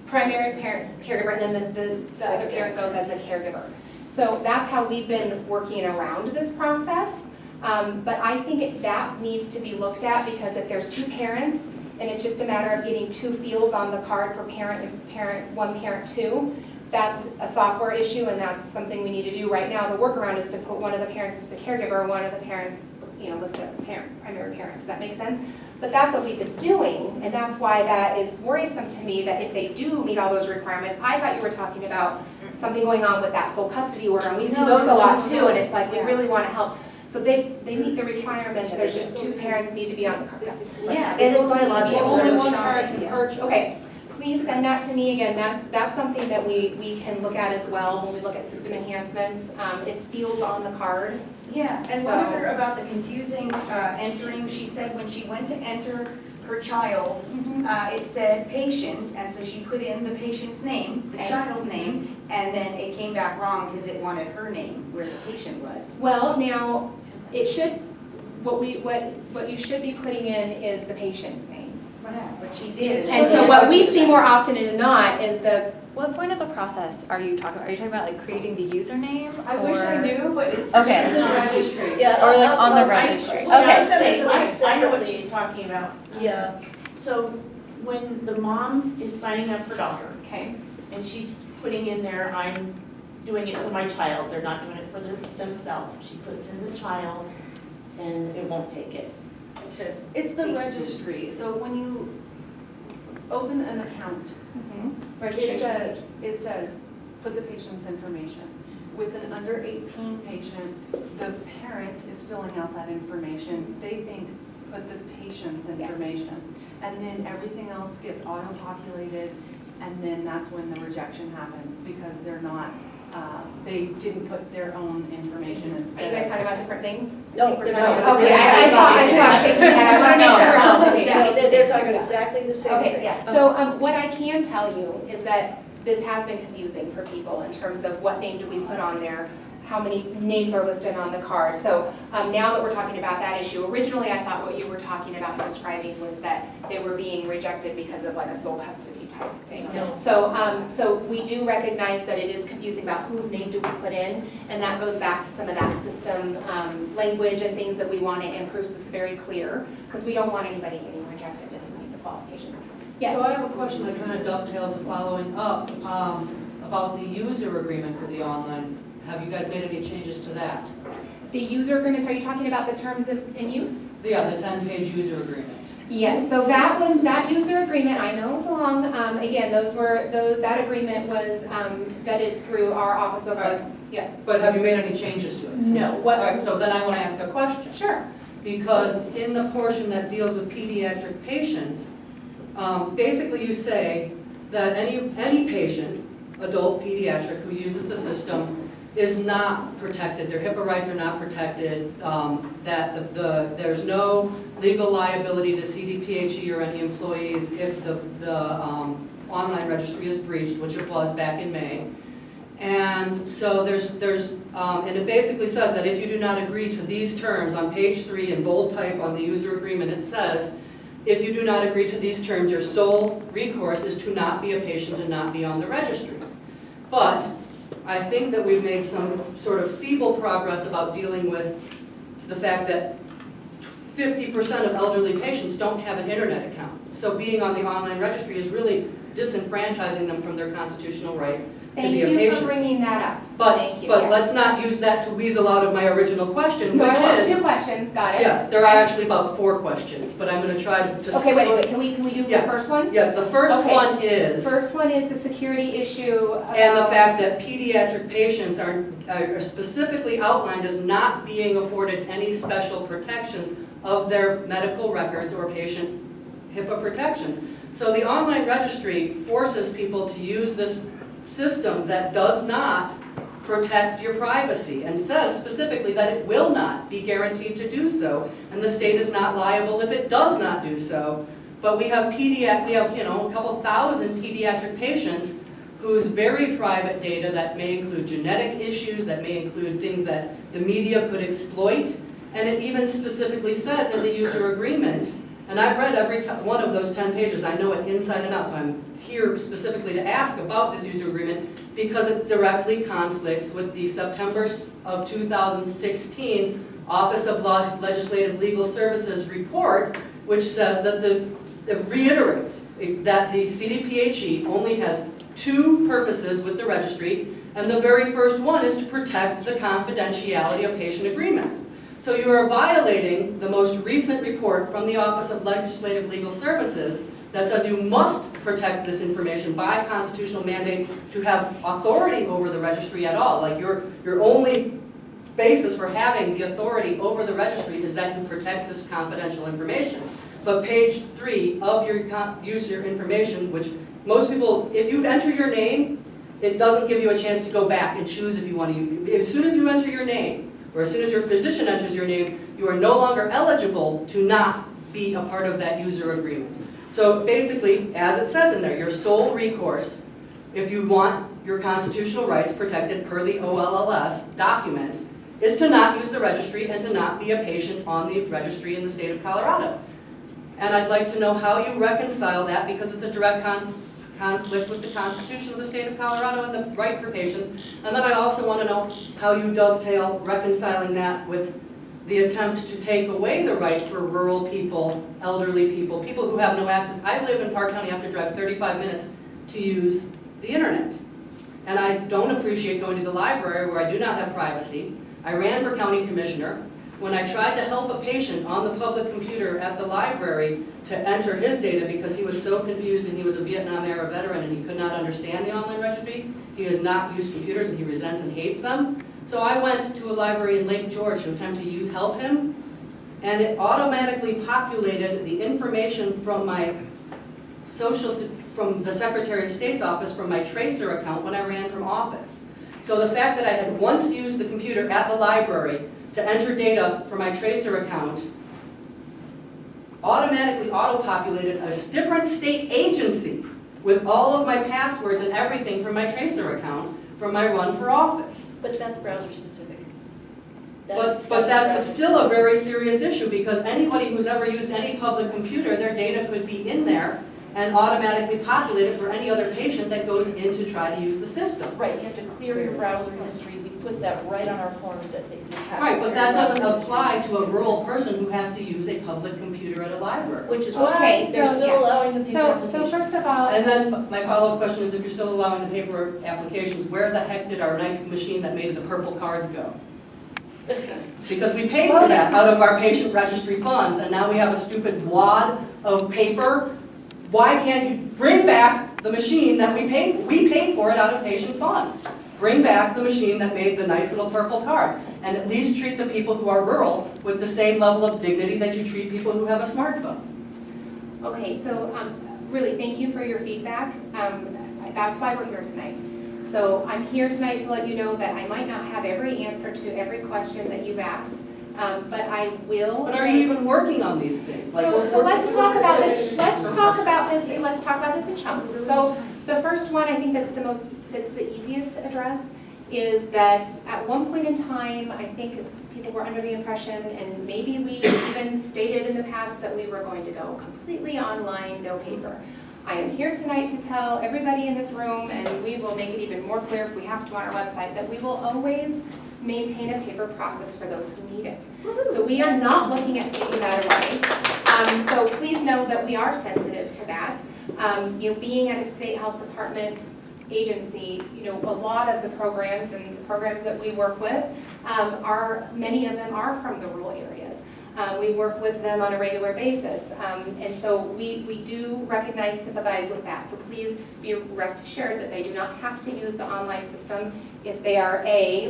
primary parent caregiver, and then the other parent goes as the caregiver. So that's how we've been working around this process. But I think that needs to be looked at, because if there's two parents and it's just a matter of getting two fields on the card for parent and parent, one parent two, that's a software issue, and that's something we need to do right now. The workaround is to put one of the parents as the caregiver, one of the parents, you know, listed as the parent, primary parent. Does that make sense? But that's what we've been doing, and that's why that is worrisome to me, that if they do meet all those requirements, I thought you were talking about something going on with that sole custody order, and we see those a lot too, and it's like, we really want to help. So they meet the requirements, there's just two parents need to be on the card. Yeah. And it's biological. Only one card per, okay. Please send that to me. Again, that's something that we can look at as well when we look at system enhancements. It's fields on the card. Yeah, and So- one other about the confusing entering, she said when she went to enter her child, it said patient, and so she put in the patient's name, the Okay. child's name, and then it came back wrong because it wanted her name where the patient was. Well, now, it should, what you should be putting in is the patient's name. But she did. And so what we see more often than not is the, What point of the process are you talking about? Are you talking about like creating the username? I wish I or- knew, but it's. Okay. It's the registry. Yeah. Or like on the also, registry? I- Okay. I know what she's talking about. Yeah. So when the mom is signing up for daughter, okay, and she's putting in there, I'm doing it for my child, they're not doing it for themselves. She puts in the child, and it won't take it. It says. It's the registry, so when you open an account, registration. it says, put the patient's information. With an under 18 patient, the parent is filling out that information. They think, put the patient's information. And then everything else gets auto-populated, and then that's when the rejection happens, because they're not, they didn't put their own information Are instead. you guys talking about different things? No, they're not. Okay, I saw shaking my head. I want to make sure we're on the same page. Yeah, they're talking about exactly the same Okay, thing. yeah, so what I can tell you is that this has been confusing for people in terms of what name do we put on there, how many names are listed on the card. So now that we're talking about that issue, originally I thought what you were talking about and describing was that they were being rejected because of like a sole custody type thing. No. So we do recognize that it is confusing about whose name do we put in, and that goes back to some of that system language and things that we want to improve this very clear, because we don't want anybody getting rejected if they meet the qualifications. Yes? So I have a question that kind of dovetails following up about the user agreement for the online. Have you guys made any changes to that? The user agreements, are you talking about the terms in use? Yeah, the 10-page user agreement. Yes, so that user agreement, I know is long, again, that agreement was vetted through our Office of, yes. But have you made any changes to it? No, All right, so then I want to ask a question. Sure. Because in the portion that deals with pediatric patients, basically you say that any patient, adult pediatric, who uses the system is not protected. Their HIPAA rights are not protected, that there's no legal liability to CDPHE or any employees if the online registry is breached, which it was back in May. And so and it basically says that if you do not agree to these terms, on page 3 in bold type on the user agreement, it says, if you do not agree to these terms, your sole recourse is to not be a patient and not be on the registry. But I think that we've made some sort of feeble progress about dealing with the fact that 50% of elderly patients don't have an internet account. So being on the online registry is really disenfranchising them from their constitutional right to Thank be a you patient. for bringing that up. But Thank you, but yes. let's not use that to weasel out of my original question, No, which I want is, 2 questions, got it. yes, there are actually about 4 questions, but I'm going to try to just. Okay, wait, can we do Yeah. the first one? Yes, the first Okay. one is, First one is the security issue. and the about- fact that pediatric patients are specifically outlined as not being afforded any special protections of their medical records or patient HIPAA protections. So the online registry forces people to use this system that does not protect your privacy and says specifically that it will not be guaranteed to do so, and the state is not liable if it does not do so. But we have a couple thousand pediatric patients whose very private data that may include genetic issues, that may include things that the media could exploit, and it even specifically says in the user agreement, and I've read every one of those 10 pages, I know it inside and out, so I'm here specifically to ask about this user agreement because it directly conflicts with the September of 2016 Office of Legislative Legal Services report, which says that it reiterates that the CDPHE only has 2 purposes with the registry, and the very first one is to protect the confidentiality of patient agreements. So you are violating the most recent report from the Office of Legislative Legal Services that says you must protect this information by constitutional mandate to have authority over the registry at all. Like your only basis for having the authority over the registry is that you protect this confidential information. But page 3 of your user information, which most people, if you enter your name, it doesn't give you a chance to go back and choose if you want to use. As soon as you enter your name, or as soon as your physician enters your name, you are no longer eligible to not be a part of that user agreement. So basically, as it says in there, your sole recourse, if you want your constitutional rights protected per the OLLS document, is to not use the registry and to not be a patient on the registry in the state of Colorado. And I'd like to know how you reconcile that, because it's a direct conflict with the Constitution of the state of Colorado and the right for patients. And then I also want to know how you dovetail reconciling that with the attempt to take away the right for rural people, elderly people, people who have no access. I live in Park County, I have to drive 35 minutes to use the internet. And I don't appreciate going to the library where I do not have privacy. I ran for county commissioner. When I tried to help a patient on the public computer at the library to enter his data because he was so confused and he was a Vietnam-era veteran and he could not understand the online registry, he has not used computers and he resents and hates them. So I went to a library in Lake George to attempt to help him, and it automatically populated the information from my from the Secretary of State's office from my Tracer account when I ran from office. So the fact that I had once used the computer at the library to enter data for my Tracer account automatically auto-populated a different state agency with all of my passwords and everything from my Tracer account from my run for office. But that's browser specific. But that's still a very serious issue, because anybody who's ever used any public computer, their data could be in there and automatically populated for any other patient that goes in to try to use the system. Right, you have to clear your browser history. We put that right on our forms that you have. Right, but that doesn't apply to a rural person who has to use a public computer at a library. Which is why Okay, they're so, still yeah. allowing the paper So applications. first of all, And then my follow-up question is, if you're still allowing the paper applications, where the heck did our nice machine that made the purple cards go? Because we paid for that out of our patient registry funds, and now we have a stupid wad of paper. Why can't you bring back the machine that we paid for? We paid for it out of patient funds. Bring back the machine that made the nice little purple card, and at least treat the people who are rural with the same level of dignity that you treat people who have a smartphone. okay, so really, thank you for your feedback. That's why we're here tonight. So I'm here tonight to let you know that I might not have every answer to every question that you've asked, but I will. But are you even working on these things? Like, So let's talk about this, let's talk about this in chunks. So the first one, I think that's the easiest to address, is that at one point in time, I think people were under the impression, and maybe we even stated in the past, that we were going to go completely online, no paper. I am here tonight to tell everybody in this room, and we will make it even more clear if we have to on our website, that we will always maintain a paper process for those who need it. So we are not looking at taking that away. So please know that we are sensitive to that. Being at a state health department agency, a lot of the programs and the programs that we work with many of them are from the rural areas. We work with them on a regular basis, and so we do recognize, sympathize with that. So please be rest assured that they do not have to use the online system if they are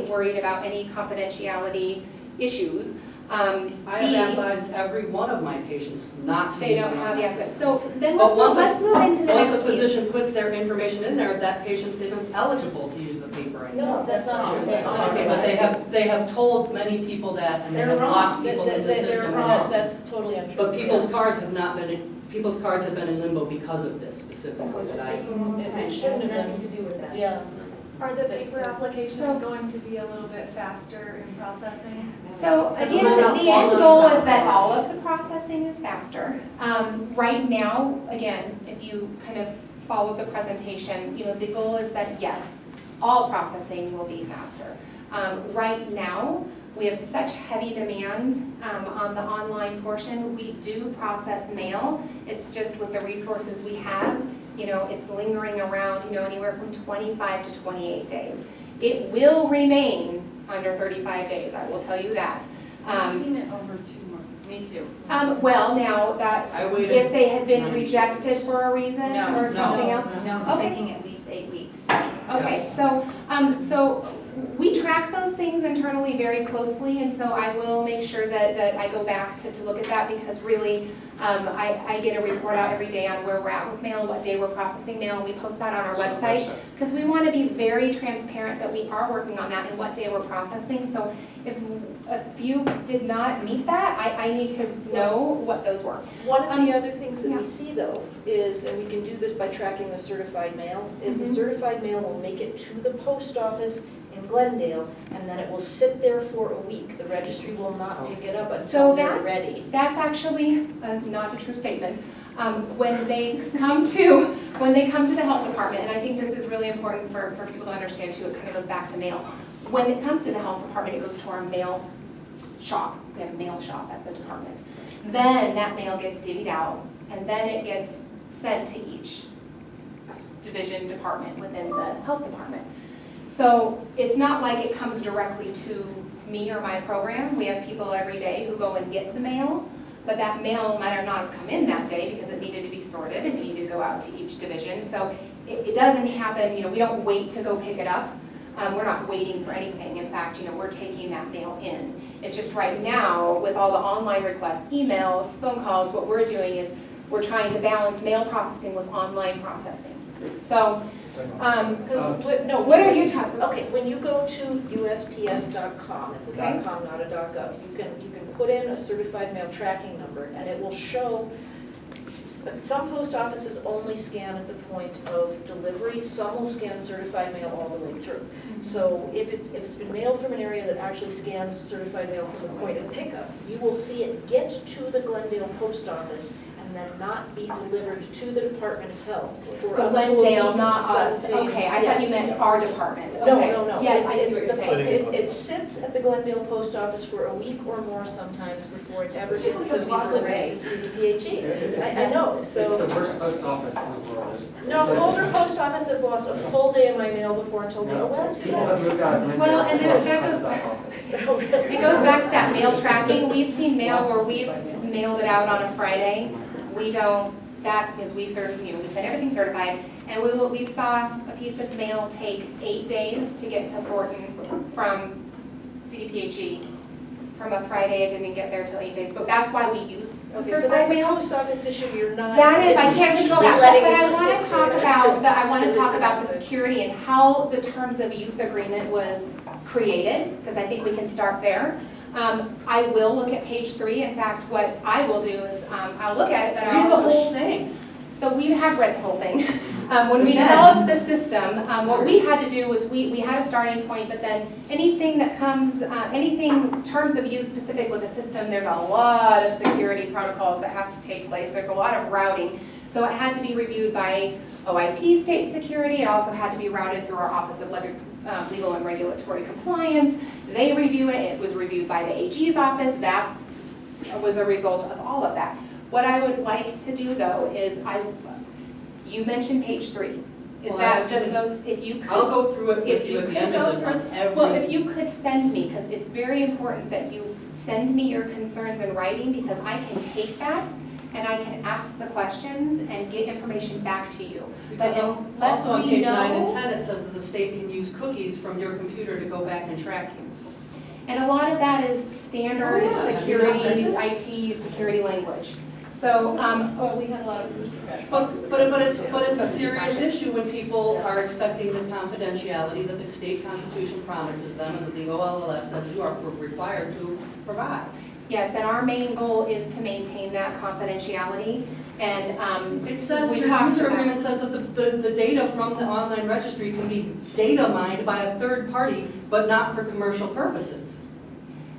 worried about any confidentiality issues. I have advised every one of my patients not to They use don't the have online access. system. So then But let's move into the Once next a piece. physician puts their information in there, that patient isn't eligible to use the paper anymore. No, that's not true. Okay, but they have told many people that, and they have locked people in the system. That's totally untrue. But people's cards have been in limbo because of this specifically. It shouldn't have nothing to do with that. Yeah. Are the paper applications going to be a little bit faster in processing? So Because again, we're the not end following goal that. is that all of the processing is faster. Right now, again, if you kind of follow the presentation, the goal is that yes, all processing will be faster. Right now, we have such heavy demand on the online portion. We do process mail. It's just with the resources we have, it's lingering around, anywhere from 25 to 28 days. It will remain under 35 days, I will tell you that. I've seen it over 2 months. Me too. Well, now that, I waited if they had been 90 rejected for a reason No, or something else. No, it's Okay. taking at least 8 weeks. Okay, so we track those things internally very closely, and so I will make sure that I go back to look at that, because really, I get a report out every day on where we're at with mail, what day we're processing mail, and we post that on our website, because we want to be very transparent that we are working on that and what day we're processing. So if a few did not meet that, I need to know what those were. One of the other things that yeah. we see though is, and we can do this by tracking the certified mail, is the certified mail will make it to the post office in Glendale, and then it will sit there for a week. The registry will not pick it up until they're ready. That's actually not a true statement. When they come to the health department, and I think this is really important for people to understand too, it kind of goes back to mail. When it comes to the health department, it goes to our mail shop. We have a mail shop at the department. Then that mail gets divvied out, and then it gets sent to each division department within the health department. So it's not like it comes directly to me or my program. We have people every day who go and get the mail, but that mail might not have come in that day because it needed to be sorted and it needed to go out to each division. So it doesn't happen, we don't wait to go pick it up. We're not waiting for anything. In fact, we're taking that mail in. It's just right now, with all the online requests, emails, phone calls, what we're doing is we're trying to balance mail processing with online processing. So, what are you talking about? Okay, when you go to USPS.com, it's a Okay. .com, not a .gov, you can put in a certified mail tracking number, and it will show. Some post offices only scan at the point of delivery. Some will scan certified mail all the way through. So if it's been mailed from an area that actually scans certified mail from the point of pickup, you will see it get to the Glendale post office and then not be delivered to the Department of Health for up to a Glendale, week not us. simultaneously. Okay, I thought you meant our department. No, Okay. no, no. Yes, I see what you're saying. It sits at the Glendale post office for a week or more sometimes before it ever gets to be delivered to CDPHE. I know, so. It's the worst post office in the world. No, the Boulder post office has lost a full day of my mail before and told me, oh, well, too People have bad. moved out of Glendale Well, and before that because goes- of that office. Oh, really? It goes back to that mail tracking. We've seen mail where we've mailed it out on a Friday. We don't, that because we send everything certified. And we saw a piece of mail take 8 days to get to Fortin from CDPHE. From a Friday, it didn't get there till 8 days. But that's why we use Okay, so that's a post office issue, you're not. That is, I can't control that, but letting I it want to sit talk there. about, I want to Sit talk there. about the security and how the terms of use agreement was created, because I think we can start there. I will look at page 3. In fact, what I will do is, I'll look at it, but I Read the also. whole thing. So we have read the whole thing. When we developed the system, what we had to do was we had a starting point, but then anything that comes, anything terms of use specific with the system, there's a lot of security protocols that have to take place. There's a lot of routing. So it had to be reviewed by OIT State Security. It also had to be routed through our Office of Legal and Regulatory Compliance. They review it. It was reviewed by the AG's office. That was a result of all of that. What I would like to do though is you mentioned page 3. Is Well, that the actually, most, if you could. I'll go through it If with you you at the could end go of this on through, every. well, if you could send me, because it's very important that you send me your concerns in writing, because I can take that and I can ask the questions and get information back to you. But Because unless also on we page 9 and know, 10, it says that the state can use cookies from your computer to go back and track you. and a lot of that is standard Oh, yeah. security, Yeah. IT security language. So, We had a lot of rooster crash. But it's a serious issue when people are expecting the confidentiality that the state constitution promises them and that the OLLS says you are required to provide. yes, and our main goal is to maintain that confidentiality. And It says, we your talked user about- agreement says that the data from the online registry can be data mined by a third party, but not for commercial purposes.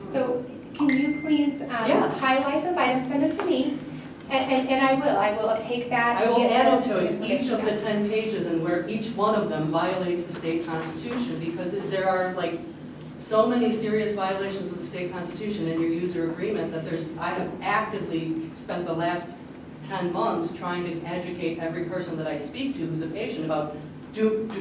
So can you please Yes. highlight those items, send it to me, and I will take that. I will get the annotate each information of the back. 10 pages and where each one of them violates the state constitution, because there are like so many serious violations of the state constitution in your user agreement that I have actively spent the last 10 months trying to educate every person that I speak to who's a patient about,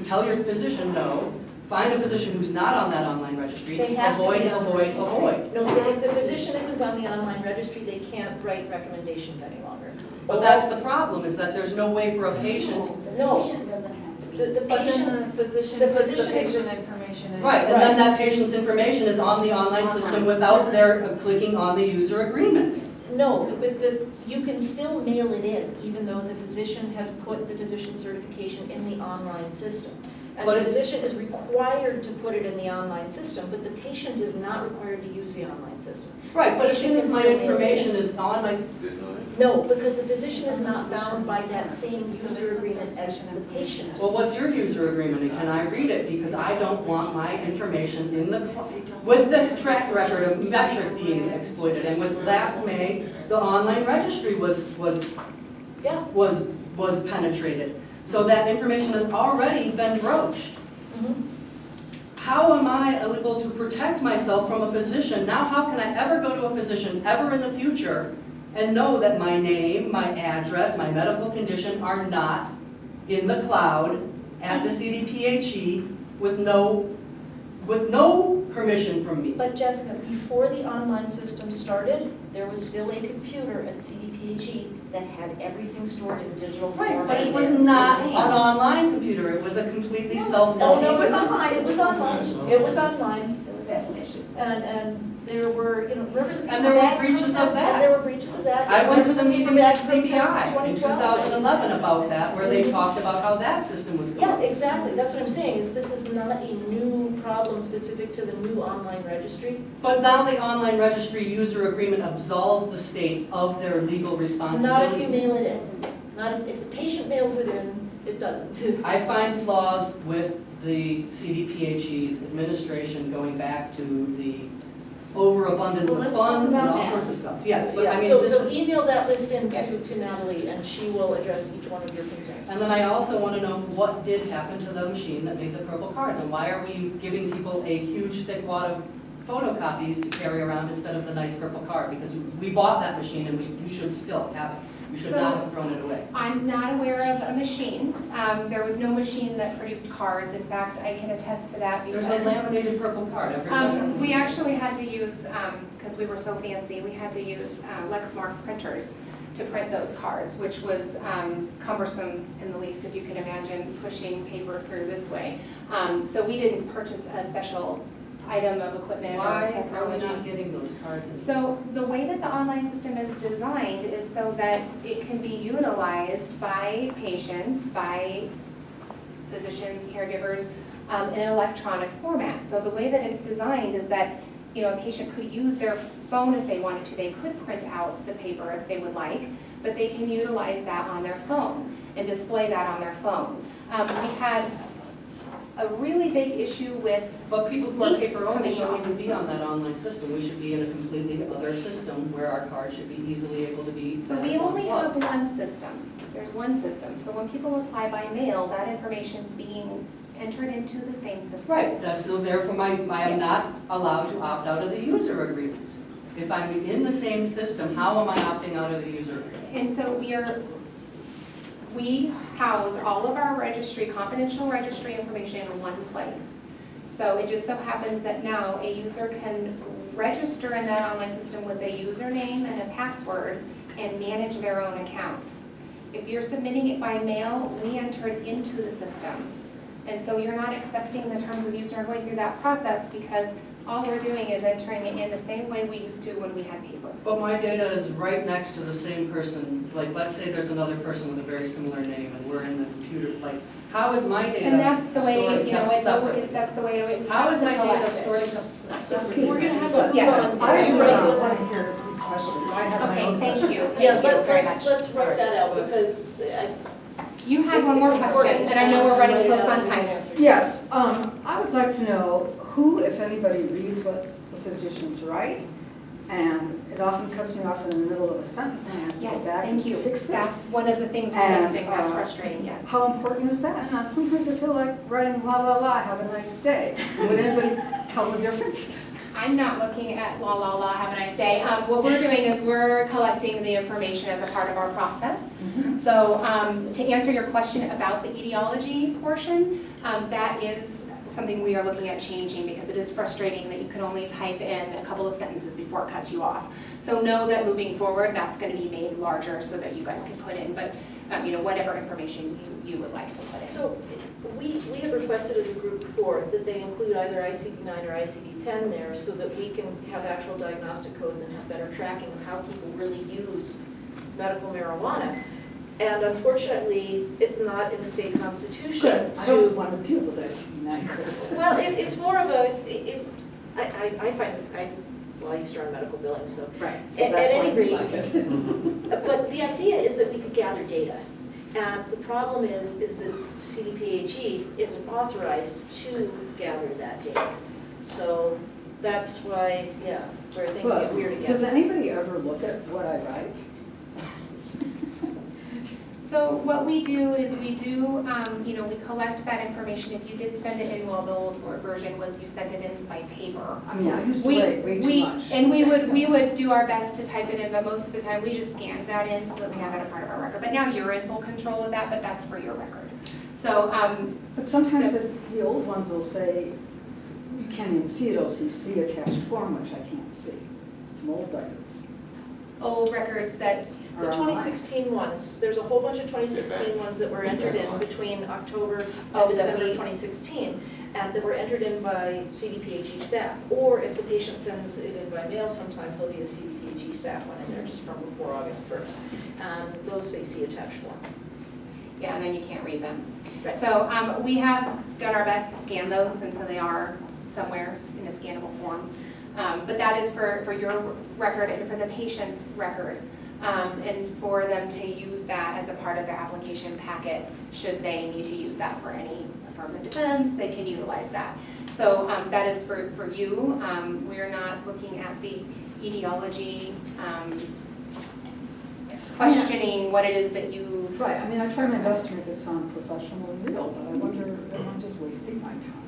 tell your physician no, find a physician who's not on that online registry, They have to avoid, be on the avoid, registry. avoid. No, if the physician isn't on the online registry, they can't write recommendations any longer. But that's the problem, is that there's no way for a patient. No, doesn't have to the But patient, then the physician the puts the physician is- patient information in. Right, and then that patient's information is on the online system without their clicking on the user agreement. no, but you can still mail it in, even though the physician has put the physician certification in the online system. And But the it- physician is required to put it in the online system, but the patient is not required to use the online system. Right, but as soon as my information is on my, No, because the physician is not bound by that same user agreement as the patient. well, what's your user agreement, and can I read it? Because I don't want my information in the, with the track record of metric being exploited, and with last May, the online registry was Yeah. penetrated. So that information has already been broached. Mhm. How am I able to protect myself from a physician? Now, how can I ever go to a physician ever in the future and know that my name, my address, my medical condition are not in the cloud at the CDPHE with no permission from me? But Jessica, before the online system started, there was still a computer at CDPHE that had everything stored in digital Right, format. but it was not an online computer, it was a completely Oh, self-contained. no, it was online, it was online, it was online. It was definition. And there were, remember the people And there were back breaches of protest? that. And there were breaches of that. I went to the Remember meeting back at protest in CPI in 2012? 2011 about that, where they talked about how that system was Yeah, going. exactly, that's what I'm saying, is this is not a new problem specific to the new online registry. But now the online registry user agreement absolves the state of their legal responsibility. Not if you mail it in, not if the patient mails it in, it doesn't. I find flaws with the CDPHE's administration going back to the overabundance Well, of let's talk funds and about all that. sorts of stuff. Yes, but I Yeah, mean, so this is. email that list in to Natalie, and she will address each one of your concerns. And then I also want to know what did happen to the machine that made the purple cards, and why are we giving people a huge thick wad of photocopies to carry around instead of the nice purple card? Because we bought that machine and you should still have it. You should not have thrown it away. I'm not aware of a machine. There was no machine that produced cards. In fact, I can attest to that There's because a laminated purple card every once. we actually had to use, because we were so fancy, we had to use Lexmark printers to print those cards, which was cumbersome in the least, if you can imagine pushing paper through this way. So we didn't purchase a special item of equipment or Why are we technology. not getting those cards? So the way that the online system is designed is so that it can be utilized by patients, by physicians, caregivers, in an electronic format. So the way that it's designed is that, you know, a patient could use their phone if they wanted to. They could print out the paper if they would like, but they can utilize that on their phone and display that on their phone. We had a really big issue with But people who are ink paper only coming shouldn't off. even be on that online system. We should be in a completely other system where our card should be easily able to be. So we only have one system. There's one system. So when people apply by mail, that information's being entered into the same system. Right, that's still there for I am Yes. not allowed to opt out of the user agreement. If I'm in the same system, how am I opting out of the user agreement? And so we house all of our registry, confidential registry information in one place. So it just so happens that now a user can register in that online system with a username and a password and manage their own account. If you're submitting it by mail, we enter it into the system. And so you're not accepting the terms of use or going through that process because all we're doing is entering it in the same way we used to when we had paper. But my data is right next to the same person. Like, let's say there's another person with a very similar name and we're in the computer, like, how is my data And that's the way, stored and you know, kept separate? that's the way it. How is my data collect it. stored and kept So separate? we're gonna have to move Yes. on. I You would write those want out. to hear these questions. I have my Okay, own thank you. questions. Yeah, Thank you very let's much. write that out because You had it's one more important question, and I know we're running to close write on down time. the answer. Yes, I would like to know who, if anybody, reads what the physicians write. And it often cuts me off in the middle of a sentence and I have to Yes, go back and thank you. fix it. That's one of the things we're And, fixing, that's uh, frustrating, yes. How important is that? Sometimes I feel like writing la la la, have a nice day. Would anybody tell the difference? I'm not looking at la la la, have a nice day. What we're doing is we're collecting the information as a part of our process. So to answer your question about the etiology portion, that is something we are looking at changing because it is frustrating that you can only type in a couple of sentences before it cuts you off. So know that moving forward, that's going to be made larger so that you guys can put in, but you know, whatever information you would like to put in. So we have requested as a group before that they include either ICD-9 or ICD-10 there so that we can have actual diagnostic codes and have better tracking of how people really use medical marijuana. And unfortunately, it's not in the state constitution Good, I don't want to deal with ICD-9 codes. Well, it's more of a, I find, well, I used to run medical billing, so. Right, so At that's why any I rate, like it. But the idea is that we could gather data. And the problem is that CDPHE isn't authorized to gather that data. So that's why, yeah, where things But get weird again. does anybody ever look at what I write? So what we do is we do, you know, we collect that information. If you did send it in, well, the old version was you sent it in by paper. I mean, I used to write way too much. And we would do our best to type it in, but most of the time we just scanned that in so that we have it a part of our record. But now you're in full control of that, but that's for your record. So, But sometimes that's- the old ones will say, you can't even see it, OCC attached form, which I can't see. Some old records. old records that, The 2016 ones, there's a whole bunch of 2016 ones that were entered in between October Oh, and that December of we- 2016, and that were entered in by CDPHE staff. Or if the patient sends it in by mail, sometimes there'll be a CDPHE staff one in there just from before August 1st. And those say see attached form. yeah, and then you can't read them. Right. So we have done our best to scan those, and so they are somewhere in a scannable form. But that is for your record and for the patient's record. And for them to use that as a part of their application packet, should they need to use that for any affirmative defense, they can utilize that. So that is for you. We are not looking at the etiology, questioning what it is that you've. Right, I mean, I try my best to make it sound professional and real, but I wonder, am I just wasting my time?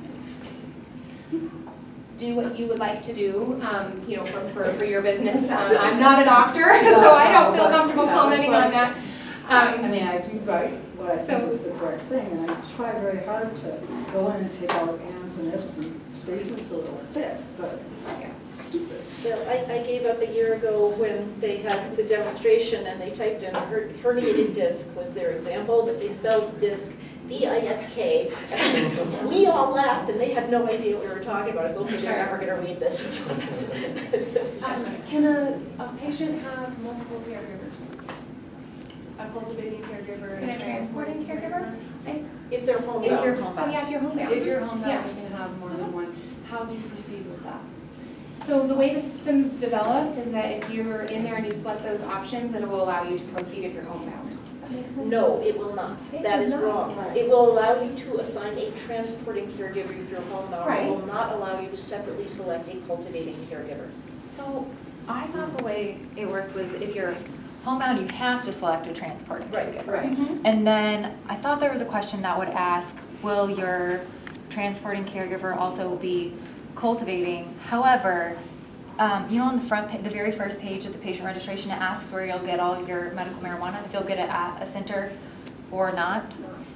Do what you would like to do, you know, for your business. I'm not a doctor, so I don't feel comfortable commenting on that. I mean, I do write what I think So- is the correct thing, and I try very hard to go in and take out ands and ifs and spaces so it'll fit, but it's stupid. Well, I gave up a year ago when they had the demonstration and they typed in herniated disc was their example, but they spelled disc D-I-S-K. We all laughed, and they had no idea what we were talking about. I was hoping they're never going to read this. Can a patient have multiple caregivers? A cultivating caregiver And a transporting caregiver? If they're If homebound. you're, so yeah, if you're homebound. If you're homebound, Yeah. you can have more than one. How do you proceed with that? So the way the system's developed is that if you're in there and you select those options, it will allow you to proceed if you're homebound. Does that make sense? No, it will not. It That does is not. wrong. It will allow you to assign a transporting caregiver if you're homebound. Right. It will not allow you to separately select a cultivating caregiver. So I thought the way it worked was if you're homebound, you have to select a transporting Right, caregiver. Right. And then I thought there was a question that would ask, will your transporting caregiver also be cultivating? However, you know, on the front, the very first page of the patient registration, it asks where you'll get all your medical marijuana, if you'll get it at a center or not.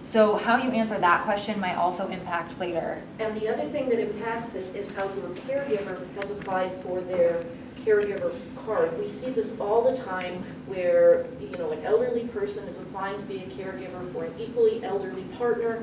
So how you answer that question might also impact later. And the other thing that impacts it is how your caregiver has applied for their caregiver card. We see this all the time where, you know, an elderly person is applying to be a caregiver for an equally elderly partner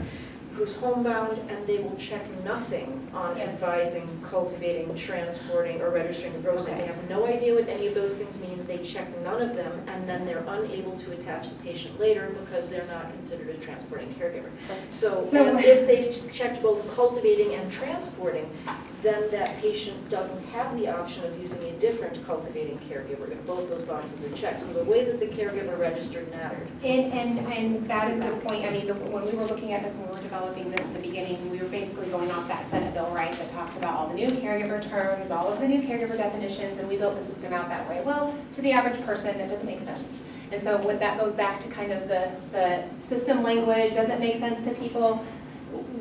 who's homebound, and they will check nothing on Yes. advising, cultivating, transporting, or registering the grossing. They have no idea what any of those things mean. They check none of them, and then they're unable to attach the patient later because they're not considered a transporting caregiver. So and if they've checked both cultivating and transporting, then that patient doesn't have the option of using a different cultivating caregiver if both those boxes are checked. So the way that the caregiver registered mattered. And that is a good point. I mean, when we were looking at this, when we were developing this in the beginning, we were basically going off that Senate bill, right, that talked about all the new caregiver terms, all of the new caregiver definitions, and we built the system out that way. Well, to the average person, that doesn't make sense. And so what that goes back to kind of the system language, doesn't make sense to people.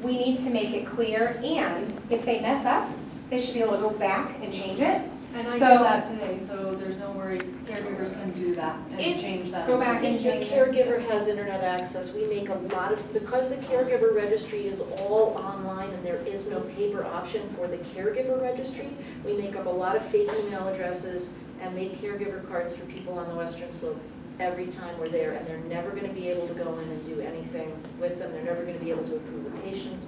We need to make it clear, and if they mess up, they should be able to go back and change it. And I did So- that today, so there's no worries. Caregivers can do that and If- change that. Go back and If your change it. caregiver has internet access, we make a lot of, because the caregiver registry is all online and there is no paper option for the caregiver registry, we make up a lot of fake email addresses and make caregiver cards for people on the Western Slope every time we're there, and they're never going to be able to go in and do anything with them. They're never going to be able to approve a patient.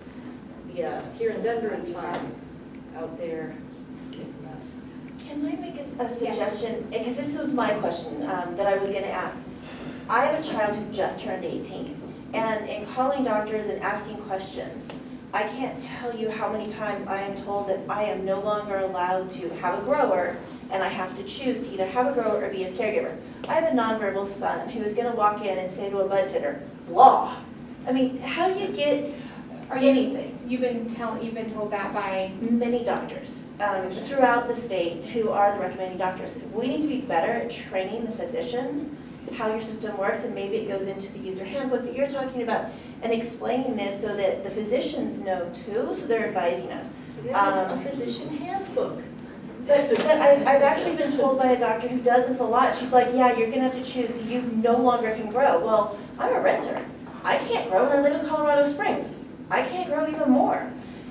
Yeah, here in Denver, it's fine. Out there, it's a mess. Can I make a suggestion? Because this was my question that I was going to ask. I have a child who just turned 18, and in calling doctors and asking questions, I can't tell you how many times I am told that I am no longer allowed to have a grower, and I have to choose to either have a grower or be his caregiver. I have a nonverbal son who is going to walk in and say to a bud tender, blah. I mean, how do you get anything? You've been told that by? Many doctors throughout the state who are the recommending doctors. We need to be better at training the physicians how your system works, and maybe it goes into the user handbook that you're talking about, and explaining this so that the physicians know too, so they're advising us. A physician handbook. But I've actually been told by a doctor who does this a lot, she's like, yeah, you're gonna have to choose, you no longer can grow. Well, I'm a renter. I can't grow, and I live in Colorado Springs. I can't grow even more.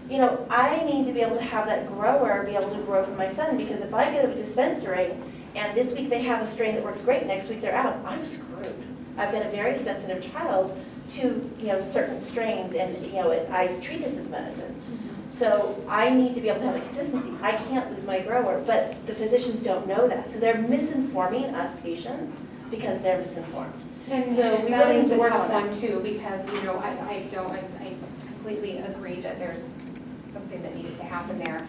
You know, I need to be able to have that grower be able to grow for my son, because if I go to a dispensary and this week they have a strain that works great, next week they're out, I'm screwed. I've been a very sensitive child to, you know, certain strains, and, you know, I treat this as medicine. So I need to be able to have a consistency. I can't lose my grower, but the physicians don't know that. So they're misinforming us patients because they're misinformed. And So we that really is need to the work tough on one that. too, because, you know, I completely agree that there's something that needs to happen there.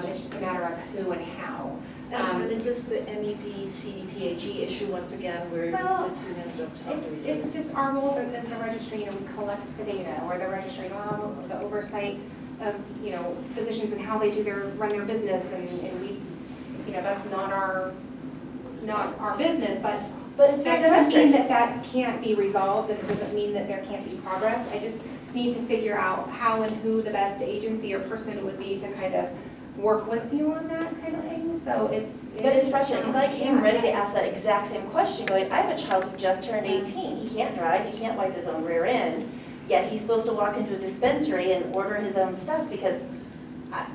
It's just a matter of who and how. And is this the MED CDPAG issue once again, where Well, the two hands don't talk to each other? It's just our role as the registry, you know, we collect the data, or the registry, the oversight of, you know, physicians and how they run their business, and we, you know, that's not our business, but it's that very doesn't mean frustrating. that can't be resolved, and it doesn't mean that there can't be progress. I just need to figure out how and who the best agency or person would be to kind of work with you on that kind of thing, so But it's frustrating, because I came ready to ask that exact same question, going, I have a child who just turned 18. He can't drive, he can't wipe his own rear end, yet he's supposed to walk into a dispensary and order his own stuff, because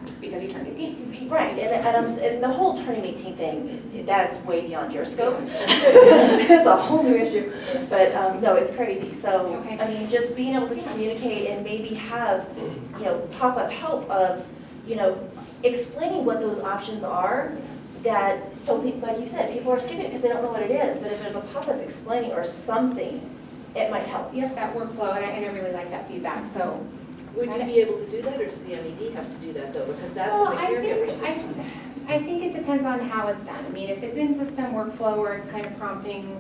just because he turned 18. Right, and the whole turning 18 thing, that's way beyond your scope. It's a whole new issue, but no, it's crazy. So, Okay. I mean, just being able to communicate and maybe have, pop-up help of, explaining what those options are, that, so like you said, people are skipping it because they don't know what it is, but if there's a pop-up explaining or something, it might help. Yep, that workflow, and I really like that feedback, so. Would you be able to do that, or does the MED have to do that though? Because that's in Well, the caregiver system. I think it depends on how it's done. I mean, if it's in system workflow where it's kind of prompting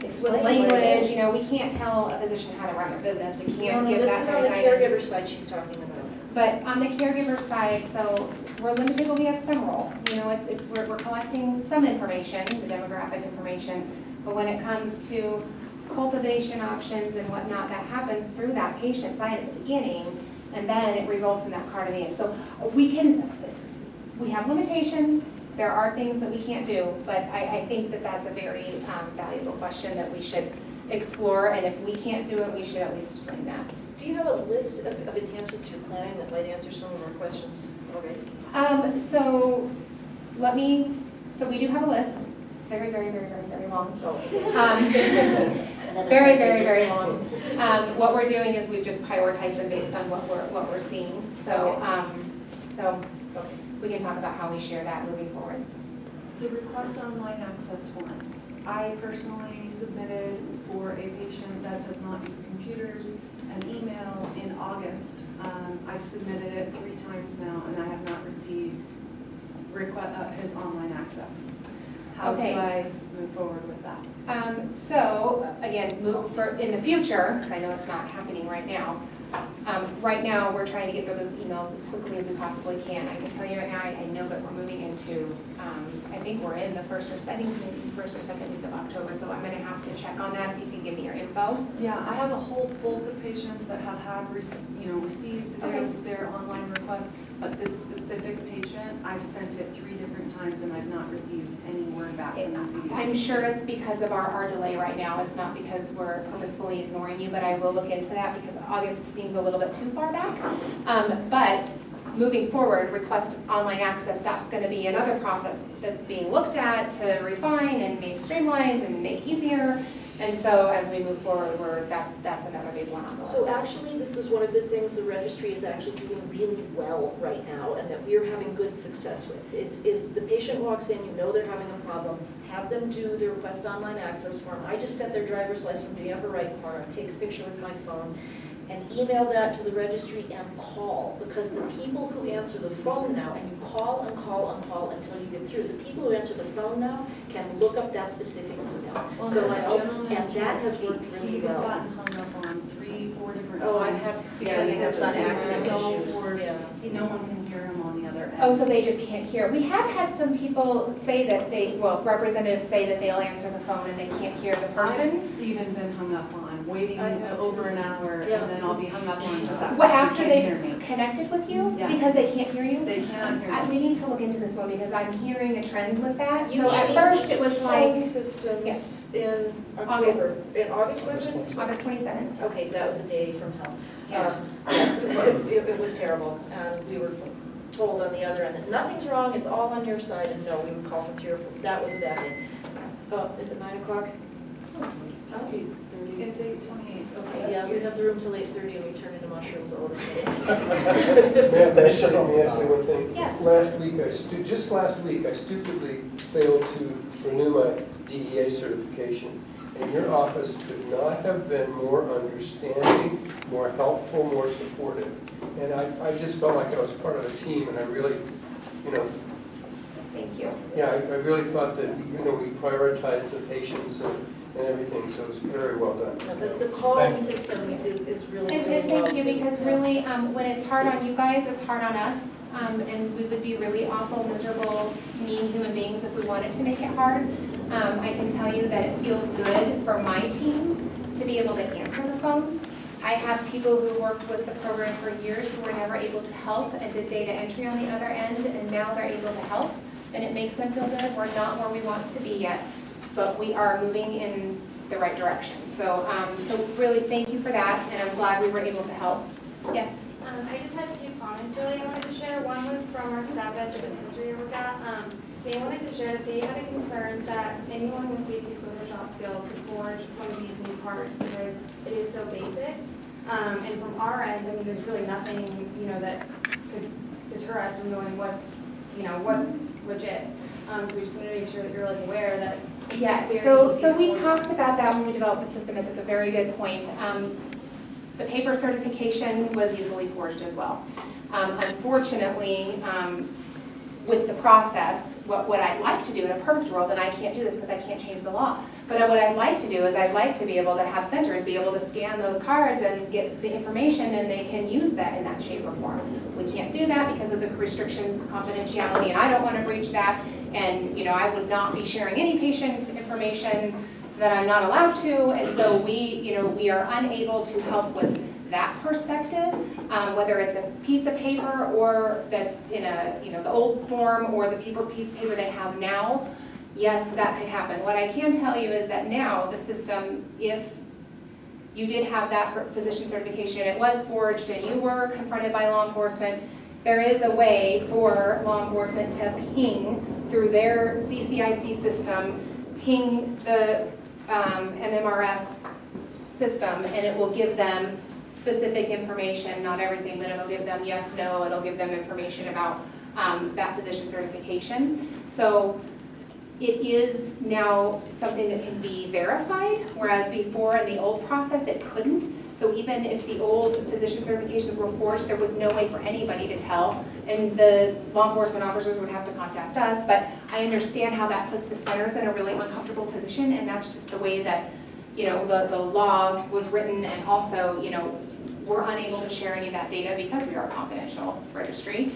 with Explain what it language, is. we can't tell a physician how to run their business, we No, can't no, give this that is kind on of the guidance. caregiver side she's talking about. But on the caregiver side, so we're limited, but we have some role. We're collecting some information, the demographic information, but when it comes to cultivation options and whatnot, that happens through that patient side at the beginning, and then it results in that card in the end. So we have limitations, there are things that we can't do, but I think that that's a very valuable question that we should explore, and if we can't do it, we should at least bring that. Do you have a list of enhancements you're planning that might answer some of our questions already? So we do have a list. It's very, very, very, very, very long. Oh. And then the Very, 10 very, pages. very long. What we're doing is we've just prioritized them based on what we're seeing. So, we can talk about how we share that moving forward. The request online access form, I personally submitted for a patient that does not use computers an email in August. I've submitted it 3 times now, and I have not received his online access. How do Okay. I move forward with that? So, again, in the future, because I know it's not happening right now, right now, we're trying to get through those emails as quickly as we possibly can. I can tell you right now, I know that we're moving into, I think we're in the first or second week of October, so I'm going to have to check on that if you can give me your info. Yeah, I have a whole bulk of patients that have received their online request, but this specific patient, I've sent it 3 different times and I've not received any word back from the CDC. I'm sure it's because of our delay right now. It's not because we're purposefully ignoring you, but I will look into that because August seems a little bit too far back. But moving forward, request online access, that's going to be another process that's being looked at to refine and make streamlined and make easier. And so as we move forward, that's another big one on the list. So actually, this is one of the things the registry is actually doing really well right now, and that we're having good success with, is the patient walks in, they're having a problem, have them do the request online access form. I just set their driver's license in the upper right corner, take a picture with my phone, and email that to the registry and call, because the people who answer the phone now, and you call and call and call until you get through, the people who answer the phone now can look up that specific email. Well, So this I hope, gentleman and that can't has speak. worked really He has well. gotten hung up on 3, 4 different Oh, I times. have, Because he has this on is access so issues. hoarse, Yeah. no one can hear him on the other end. Oh, so they just can't hear. We have had some people say that representatives say that they'll answer the phone and they can't hear the person. I've even been hung up on, waiting I have over too. an hour, Yeah. and then I'll be hung up on because that Well, person after can't hear they've me. connected with you, Yes. because they can't hear you? They cannot hear me. We need to look into this one because I'm hearing a trend with that. You So at changed first it was phone like systems Yes. in October. In August, was it? August 27th. Okay, that was a day from hell. Yeah. Yes, it was terrible, and we were told on the other end that nothing's wrong, it's all on your side, and no, we would call from 3 or 4, that was a bad day. Is it 9 o'clock? Oh, 8:30. It's 8:28. Okay, yeah, we have the room till 8:30, and we turn into mushrooms all of a sudden. Ma'am, can I say one thing? Yes. Just last week, I stupidly failed to renew my DEA certification, and your office could not have been more understanding, more helpful, more supportive. And I just felt like I was part of a team, and I really, Thank you. yeah, I really thought that, we prioritized the patients and everything, so it was very well done. The calling system is really And doing well. thank you, too. because really, when it's hard on you guys, it's hard on us. And we would be really awful, miserable, mean human beings if we wanted to make it hard. I can tell you that it feels good for my team to be able to answer the phones. I have people who worked with the program for years who were never able to help and did data entry on the other end, and now they're able to help, and it makes them feel good. We're not where we want to be yet, but we are moving in the right direction. So really, thank you for that, and I'm glad we were able to help. Yes? I just had two comments really I wanted to share. One was from our staff at the dispensary I work at. They wanted to share that they had a concern that anyone with basic Photoshop skills could forge one of these new cards because it is so basic. And from our end, I mean, there's really nothing, you know, that could deter us from knowing what's, you know, what's legit. So we just wanted to make sure that you're like aware that. Yes, very so easy we to talked about that when we developed the system, and that's a very good point. The paper certification was easily forged as well. Unfortunately, with the process, what I'd like to do in a perfect world, and I can't do this because I can't change the law, but what I'd like to do is I'd like to be able to have centers be able to scan those cards and get the information, and they can use that in that shape or form. We can't do that because of the restrictions of confidentiality, and I don't want to breach that. And you know, I would not be sharing any patient information that I'm not allowed to, and so we are unable to help with that perspective, whether it's a piece of paper or that's in a, you know, the old form or the piece of paper they have now. Yes, that could happen. What I can tell you is that now the system, if you did have that physician certification, it was forged and you were confronted by law enforcement, there is a way for law enforcement to ping through their CCIC system, ping the MMRS system, and it will give them specific information, not everything, but it'll give them yes, no, it'll give them information about that physician certification. So it is now something that can be verified, whereas before in the old process it couldn't. So even if the old physician certifications were forged, there was no way for anybody to tell, and the law enforcement officers would have to contact us. But I understand how that puts the centers in a really uncomfortable position, and that's just the way that, you know, the law was written, and also, you know, we're unable to share any of that data because we are a confidential registry.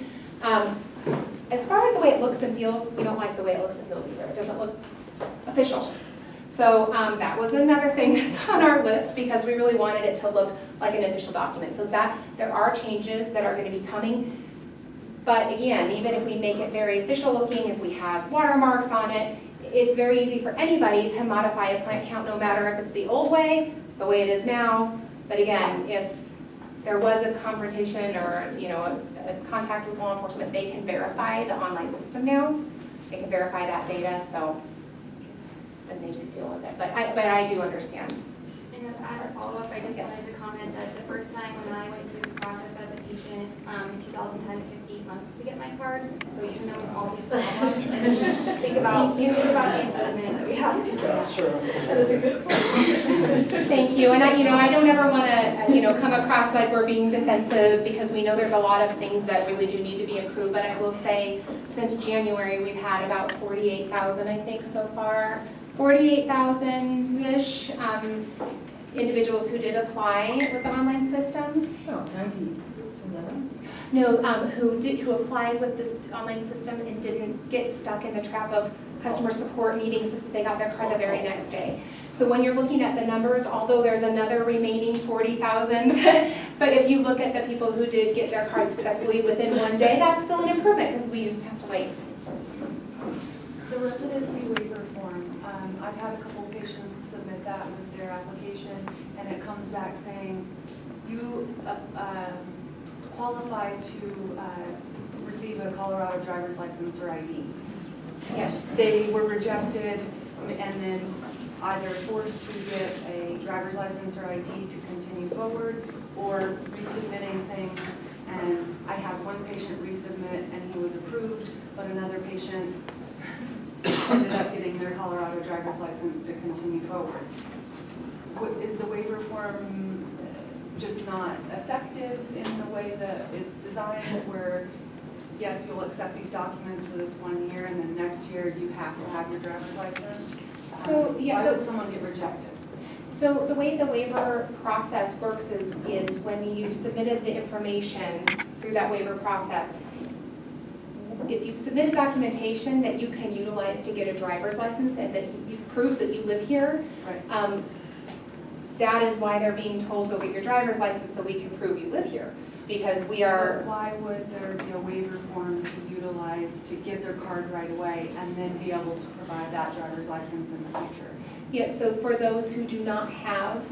As far as the way it looks and feels, we don't like the way it looks and feels either. It doesn't look official. So that was another thing that's on our list because we really wanted it to look like an official document. So that there are changes that are going to be coming. But again, even if we make it very official looking, if we have watermarks on it, it's very easy for anybody to modify a plant count no matter if it's the old way, the way it is now. But again, if there was a confrontation or, you know, a contact with law enforcement, they can verify the online system now. They can verify that data, so then they can deal with it. But I do understand. And as a follow-up, I just wanted to comment that the first time when I went through the process as a patient in 2010, it took 8 months to get my card. So even though with all these problems, think about the impediment that we have. That's true. That is a good point. Thank you, and I don't ever want to, come across like we're being defensive because we know there's a lot of things that really do need to be improved. But I will say, since January, we've had about 48,000, I think, so far. 48,000-ish individuals who did apply with the online system. Oh, 97? No, who applied with this online system and didn't get stuck in the trap of customer support meetings. They got their card the very next day. So when you're looking at the numbers, although there's another remaining 40,000, but if you look at the people who did get their card successfully within one day, that's still an improvement because we used to have to wait. The residency waiver form, I've had a couple patients submit that with their application, and it comes back saying, you qualify to receive a Colorado driver's license or ID. Yes. They were rejected and then either forced to get a driver's license or ID to continue forward, or resubmitting things. And I had one patient resubmit and he was approved, but another patient ended up getting their Colorado driver's license to continue forward. Is the waiver form just not effective in the way that it's designed, where yes, you'll accept these documents for this 1 year and then next year you have to have your driver's license? So yeah, why would someone get rejected? So the way the waiver process works is when you submitted the information through that waiver process, if you've submitted documentation that you can utilize to get a driver's license and that proves that you live here, right. That is why they're being told, go get your driver's license so we can prove you live here. Because we are... But why would there be a waiver form to utilize to get their card right away and then be able to provide that driver's license in the future? Yes, so for those who do not have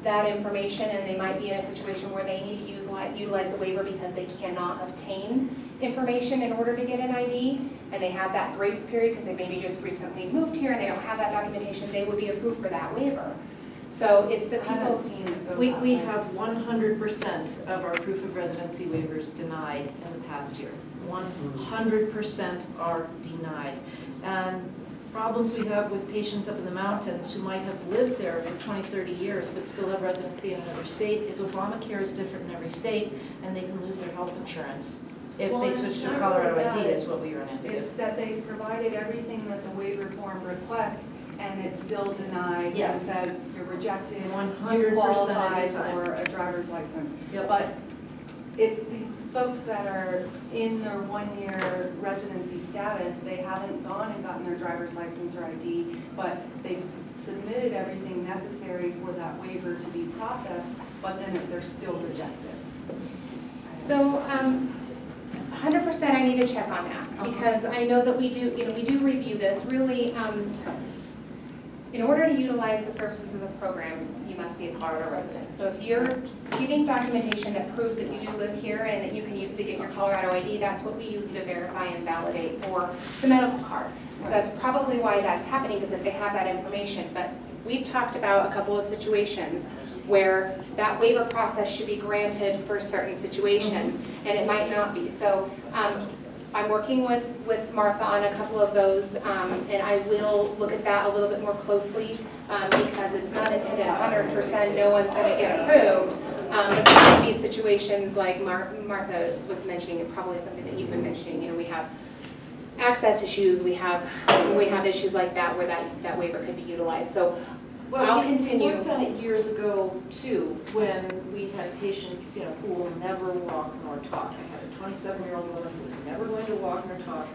that information and they might be in a situation where they need to use utilize the waiver because they cannot obtain information in order to get an ID, and they have that grace period because they maybe just recently moved here and they don't have that documentation, they would be approved for that waiver. So it's the I haven't people. seen it go We that way. have 100% of our proof of residency waivers denied in the past year. 100% are denied. And problems we have with patients up in the mountains who might have lived there for 20, 30 years but still have residency in another state is Obamacare is different in every state, and they can lose their health insurance if Well, they and switch it's to not Colorado really ID that, is what we run into. It's that they've provided everything that the waiver form requests, and it's still denied, Yeah. and says you're rejected, 100% you of qualify the time. for a driver's license. Yep. But it's these folks that are in their 1-year residency status, they haven't gone and gotten their driver's license or ID, but they've submitted everything necessary for that waiver to be processed, but then they're still rejected. So, 100% I need to check on that, because I know that we do review this. Really, in order to utilize the services of the program, you must be a Colorado resident. So if you're giving documentation that proves that you do live here and that you can use to get your Colorado ID, that's what we use to verify and validate for the medical card. So that's probably why that's happening, because if they have that information. But we've talked about a couple of situations where that waiver process should be granted for certain situations, and it might not be. So I'm working with Martha on a couple of those, and I will look at that a little bit more closely, because it's not intended 100%, no one's going to get approved. But there might be situations like Martha was mentioning, and probably something that you've been mentioning, we have access issues, we have issues like that where that waiver could be utilized. So I'll continue. We worked on it years ago too, when we had patients, who will never walk nor talk. I had a 27-year-old woman who was never going to walk nor talk,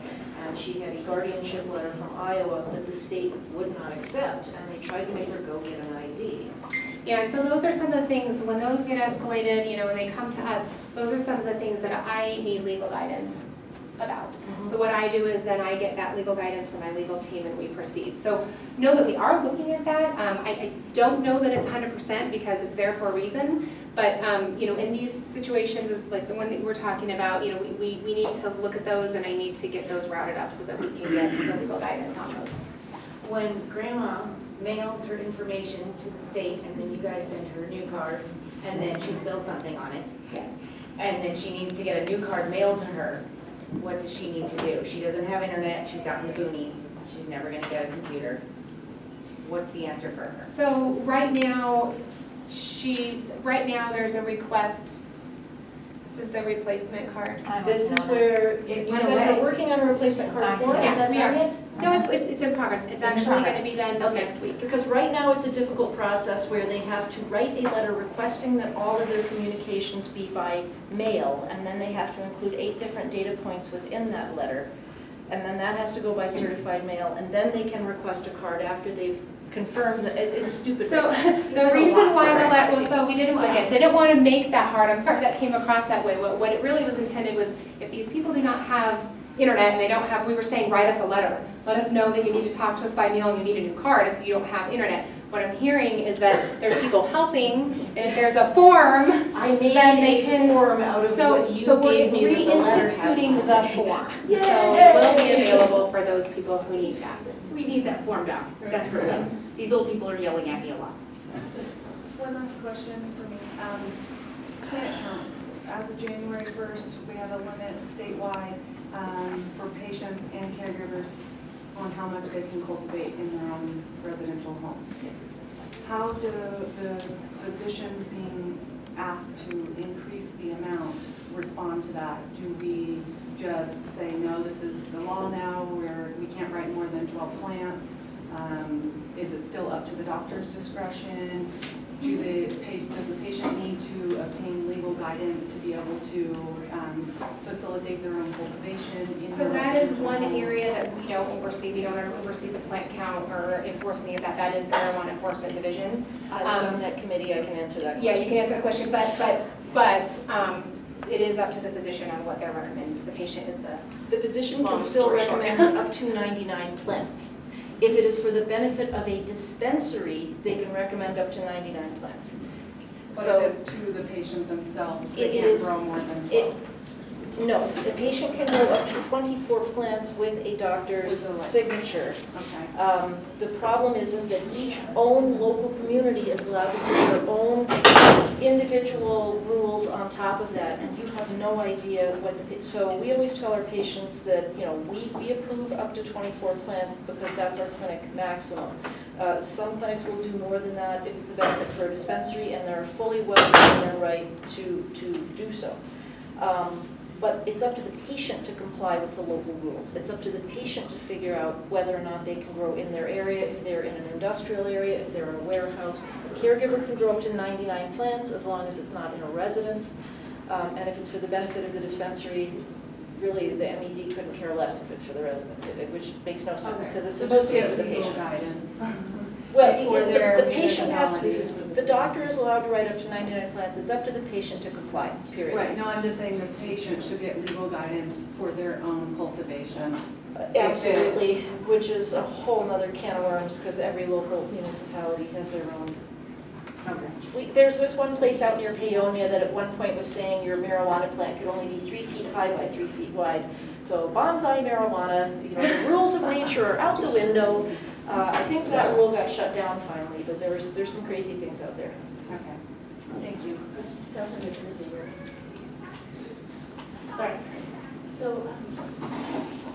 and she had a guardianship letter from Iowa that the state would not accept, and they tried to make her go get an ID. Yeah, and so those are some of the things, when those get escalated, when they come to us, those are some of the things that I need legal guidance about. So what I do is then I get that legal guidance from my legal team and we proceed. So know that we are looking at that. I don't know that it's 100% because it's there for a reason, but in these situations like the one that we're talking about, we need to look at those, and I need to get those routed up so that we can get the legal guidance on those. When grandma mails her information to the state and then you guys send her a new card and then she spills something on it, Yes. and then she needs to get a new card mailed to her, what does she need to do? She doesn't have internet, she's out in the boonies, she's never gonna get a computer. What's the answer for her? So right now there's a request. This is the replacement card. This is where, you said we're working on a replacement card form, is Yeah, that we done are. yet? No, it's in progress. It's actually going to be done this Okay. next week. Because right now it's a difficult process where they have to write a letter requesting that all of their communications be by mail, and then they have to include 8 different data points within that letter. And then that has to go by certified mail, and then they can request a card after they've confirmed that it's stupid. So the reason why the letter, so we didn't want to make that hard. I'm sorry that came across that way. What it really was intended was if these people do not have internet and they don't have, we were saying write us a letter. Let us know that you need to talk to us by mail and you need a new card if you don't have internet. What I'm hearing is that there's people helping, and if there's a form, then they can. Form out of what you So we're gave me that the letter has to reinstituting the say. form. Yay! So it will be available for those people who need that. We need that form back, desperately. These old people are yelling at me a lot. One last question for me. Plant counts. As of January 1st, we have a limit statewide for patients and caregivers on how much they can cultivate in their own residential home. Yes. How do the physicians being asked to increase the amount respond to that? Do we just say, no, this is the law now, where we can't write more than 12 plants? Is it still up to the doctor's discretion? Does the patient need to obtain legal guidance to be able to facilitate their own cultivation? So that is one area that we don't oversee. We don't oversee the plant count or enforce any of that. That is the Marijuana Enforcement Division. I was on that committee, I can answer that question. Yeah, you can answer the question, but it is up to the physician on what they're recommending to the patient is the. The physician can Long still story short. recommend up to 99 plants. If it is for the benefit of a dispensary, they can recommend up to 99 plants. But So if it's to the patient themselves, It they can't is- grow more than it- 12. No, the patient can grow up to 24 plants with a doctor's With a signature. Okay. The problem is that each own local community is allowed to put their own individual rules on top of that, and you have no idea what so we always tell our patients that, we approve up to 24 plants because that's our clinic maximum. Some clinics will do more than that if it's a benefit for a dispensary, and they're fully well within their right to do so. But it's up to the patient to comply with the local rules. It's up to the patient to figure out whether or not they can grow in their area, if they're in an industrial area, if they're in a warehouse. A caregiver can grow up to 99 plants as long as it's not in a residence. And if it's for the benefit of the dispensary, really the MED couldn't care less if it's for the resident, which makes no sense because it's supposed to be for the legal patient. guidance. Well, for their the patient has to, municipalities. the doctor is allowed to write up to 99 plants. It's up to the patient to comply, period. Right, no, I'm just saying the patient should get legal guidance for their own cultivation. Absolutely, which is a whole nother can of worms because every local municipality has their own. There's one place out near Paonia that at one point was saying your marijuana plant could only be 3 feet high by 3 feet wide. So bonsai marijuana, the rules of nature are out the window. I think that rule got shut down finally, but there's some crazy things out there. Okay. Thank you. Sounds like a busy word. Sorry. So,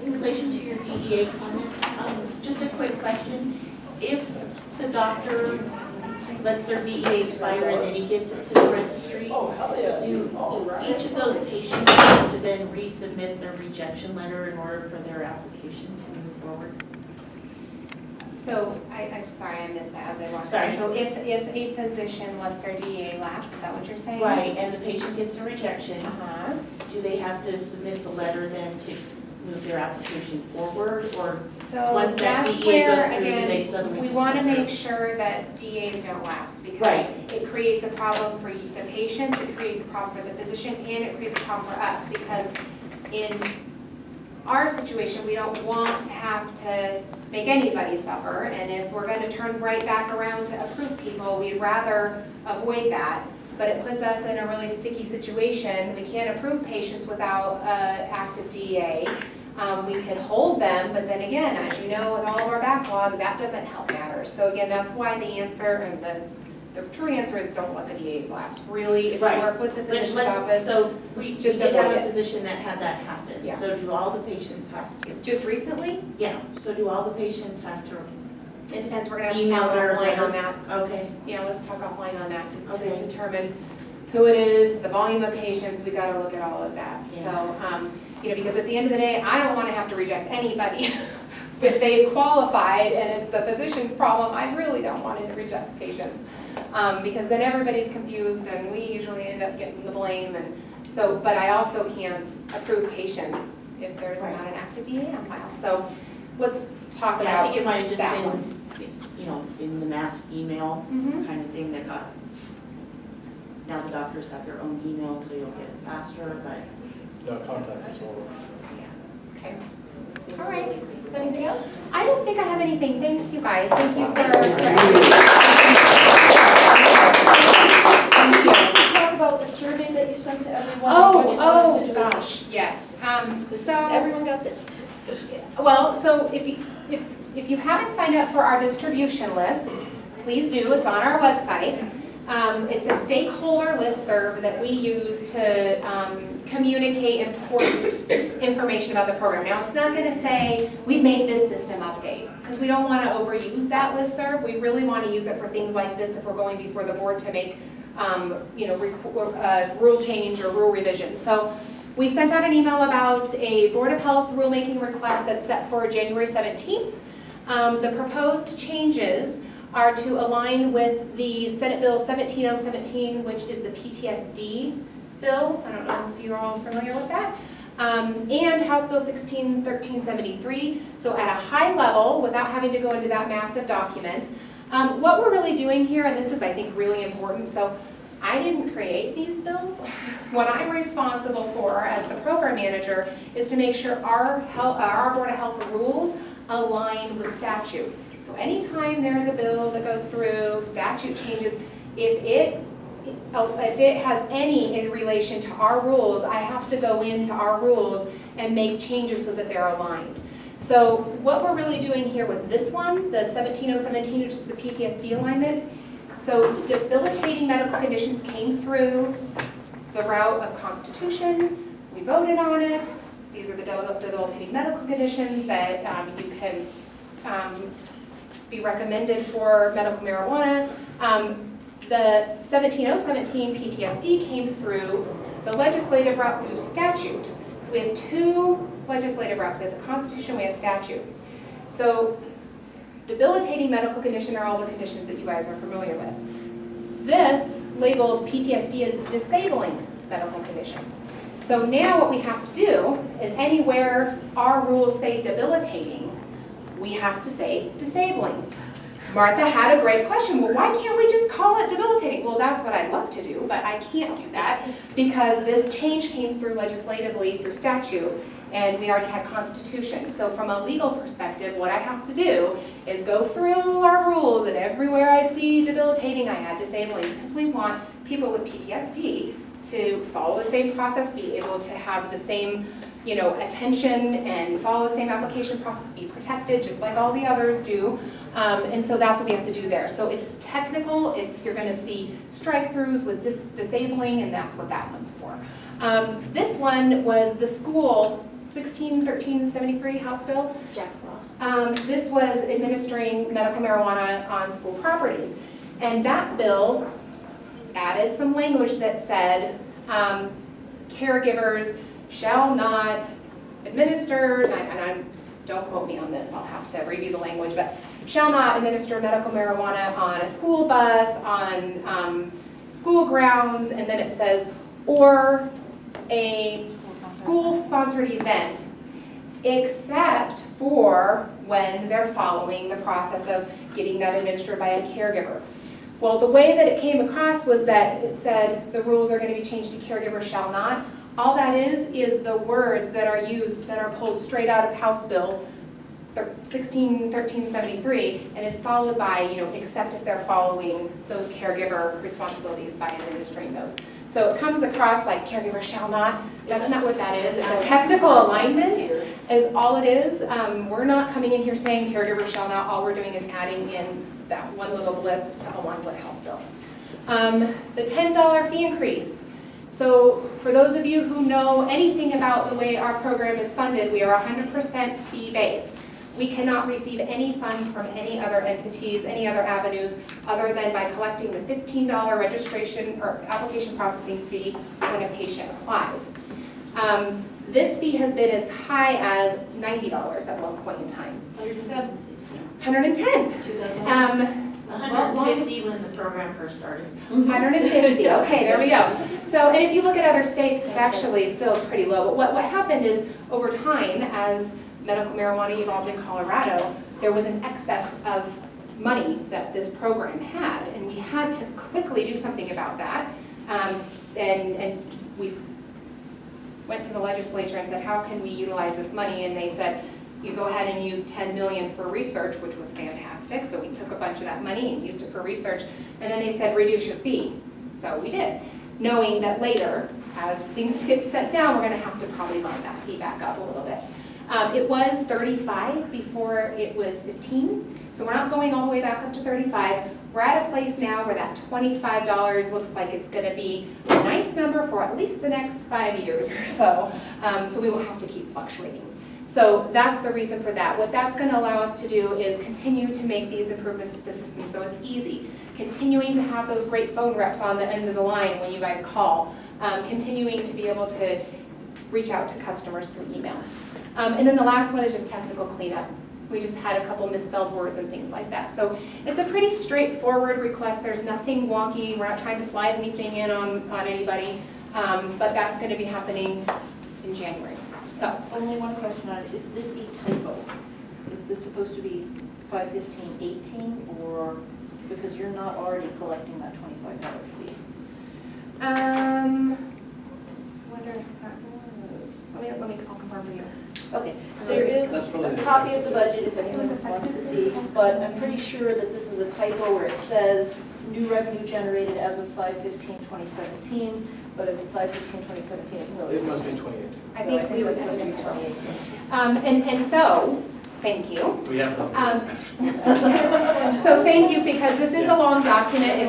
in relation to your DEA comment, just a quick question. If the doctor lets their DEA expire and then he gets it to the registry, do each of those patients have to then resubmit their rejection letter in order for their application to move forward? So, I'm sorry, I missed that as I walked Sorry. by. So if a physician lets their DEA lapse, is that what you're saying? Right, and the patient gets a rejection, Uh-huh. do they have to submit the letter then to move their application forward, or So once that that's DEA where, goes through, do they again, suddenly we just want to go through? make sure that DAs don't lapse because Right. it creates a problem for the patients, it creates a problem for the physician, and it creates a problem for us because in our situation, we don't want to have to make anybody suffer, and if we're going to turn right back around to approve people, we'd rather avoid that. But it puts us in a really sticky situation. We can't approve patients without active DEA. We could hold them, but then again, as you know, with all of our backlog, that doesn't help matters. So again, that's why the answer, and the true answer is don't let the DAs lapse. Really, if you work with the physician's office, So we just did have avoid a it. physician that had that happen. Yeah. So do all the patients have to? just recently, Yeah, so do all the patients have to it depends, we're gonna have to email talk their offline letter? on that. Okay. Yeah, let's talk offline on that, just to Okay. determine who it is, the volume of patients, we gotta look at all of that. Yeah. So, because at the end of the day, I don't wanna have to reject anybody. If they've qualified and it's the physician's problem, I really don't want to reject patients. Because then everybody's confused and we usually end up getting the blame. And so, but I also can't approve patients if there's Right. not an active DA on file. So let's talk Yeah, I about think it might have just that been, one. in the mass email Mhm. kind of thing that got, now the doctors have their own email, so you'll get it faster, but. No, contact as well. Okay. All right. Anything else? I don't think I have anything. Thanks, you guys. Thank you for. Talk about the survey that you sent to everyone. and what you want us to do. Gosh, yes. So. Everyone got this? Well, so if you haven't signed up for our distribution list, please do. It's on our website. It's a stakeholder listserv that we use to communicate important information about the program. Now, it's not going to say we made this system update because we don't want to overuse that listserv. We really want to use it for things like this if we're going before the board to make rule change or rule revision. So we sent out an email about a Board of Health rulemaking request that's set for January 17th. The proposed changes are to align with the Senate Bill 17017, which is the PTSD bill. I don't know if you're all familiar with that. And House Bill 1373. So at a high level, without having to go into that massive document, what we're really doing here, and this is, I think, really important, so I didn't create these bills. What I'm responsible for as the program manager is to make sure our Board of Health rules align with statute. So anytime there's a bill that goes through, statute changes, if it if it has any in relation to our rules, I have to go into our rules and make changes so that they're aligned. So what we're really doing here with this one, the 17017, which is the PTSD alignment, so debilitating medical conditions came through the route of Constitution. We voted on it. These are the debilitating medical conditions that you can be recommended for medical marijuana. The 17017 PTSD came through the legislative route through statute. So we have two legislative routes. We have the Constitution, we have statute. So debilitating medical condition are all the conditions that you guys are familiar with. This labeled PTSD as disabling medical condition. So now what we have to do is anywhere our rules say debilitating, we have to say disabling. Martha had a great question. Well, why can't we just call it debilitating? Well, that's what I'd love to do, but I can't do that because this change came through legislatively through statute, and we already had Constitution. So from a legal perspective, what I have to do is go through our rules, and everywhere I see debilitating, I add disabling, because we want people with PTSD to follow the same process, be able to have the same attention and follow the same application process, be protected just like all the others do. And so that's what we have to do there. So it's technical, you're gonna see strike-throughs with disabling, and that's what that one's for. This one was the school 161373 House Bill. Jack's Law. This was administering medical marijuana on school properties. And that bill added some language that said caregivers shall not administer, and don't quote me on this, I'll have to review the language, but shall not administer medical marijuana on a school bus, on school grounds, and then it says, or a school-sponsored event, except for when they're following the process of getting that administered by a caregiver. Well, the way that it came across was that it said the rules are going to be changed to caregiver shall not. All that is the words that are used that are pulled straight out of House Bill 161373, and it's followed by, except if they're following those caregiver responsibilities by administering those. So it comes across like caregiver shall not. That's not what that is. It's a technical alignment is all it is. We're not coming in here saying caregiver shall not. All we're doing is adding in that one little blip to a one-blip House Bill. The $10 fee increase. So for those of you who know anything about the way our program is funded, we are 100% fee-based. We cannot receive any funds from any other entities, any other avenues, other than by collecting the $15 registration or application processing fee when a patient applies. This fee has been as high as $90 at one point in time. 110. 150 when the program first started. 150, okay, there we go. So, and if you look at other states, it's actually still pretty low. But what happened is, over time, as medical marijuana evolved in Colorado, there was an excess of money that this program had, and we had to quickly do something about that. And we went to the legislature and said, how can we utilize this money? And they said, you go ahead and use $10 million for research, which was fantastic. So we took a bunch of that money and used it for research. And then they said, reduce your fee. So we did, knowing that later, as things get spent down, we're going to have to probably bump that fee back up a little bit. It was 35 before it was 15. So we're not going all the way back up to 35. We're at a place now where that $25 looks like it's going to be a nice number for at least the next 5 years or so. So we won't have to keep fluctuating. So that's the reason for that. What that's going to allow us to do is continue to make these improvements to the system so it's easy. Continuing to have those great phone reps on the end of the line when you guys call. Continuing to be able to reach out to customers through email. And then the last one is just technical cleanup. We just had a couple misspelled words and things like that. So it's a pretty straightforward request. There's nothing wonky. We're not trying to slide anything in on anybody. But that's going to be happening in January. So only one question on it. Is this a typo? Is this supposed to be 515.18, or because you're not already collecting that $25 fee? Wonder if that was. I'll confirm for you. Okay, there is That's really a copy of the budget if anyone wants to see, but I'm pretty sure that this is a typo where it says new revenue generated as of 5/15/2017, but as of 5/15/2017, it's still. It must be 28. I think we was supposed to be 28. And so, thank you. We have no. So thank you, because this is a long document,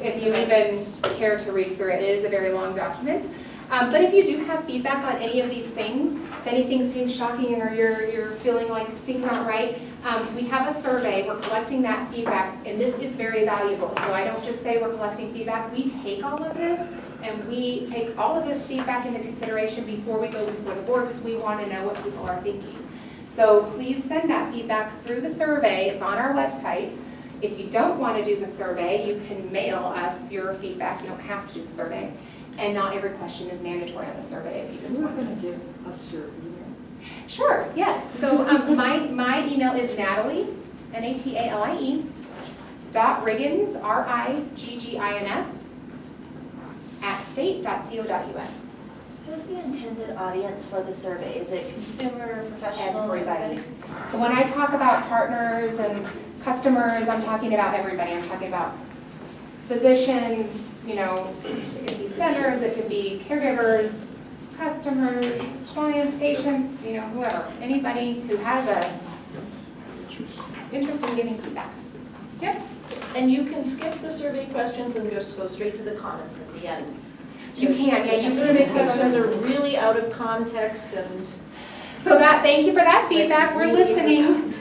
if you even care to read through it. It is a very long document. But if you do have feedback on any of these things, if anything seems shocking or you're feeling like things aren't right, we have a survey, we're collecting that feedback, and this is very valuable. So I don't just say we're collecting feedback, we take all of this, and we take all of this feedback into consideration before we go before the board, because we want to know what people are thinking. So please send that feedback through the survey, it's on our website. If you don't want to do the survey, you can mail us your feedback, you don't have to do the survey. And not every question is mandatory on the survey if you just We're want going to. to give us your email. Sure, yes. So my email is Natalie, Natalie, .Riggins, Riggins, @state.co.us. Who's the intended audience for the survey? Is it consumer, professional? Everybody. So when I talk about partners and customers, I'm talking about everybody. I'm talking about physicians, you know, it could be centers, it could be caregivers, customers, clients, patients, you know, whoever, anybody who has a interest in giving feedback. Yep. And you can skip the survey questions and just go straight to the comments at the end. You can, yeah, The you survey can. questions are really out of context and. So thank you for that feedback, we're listening.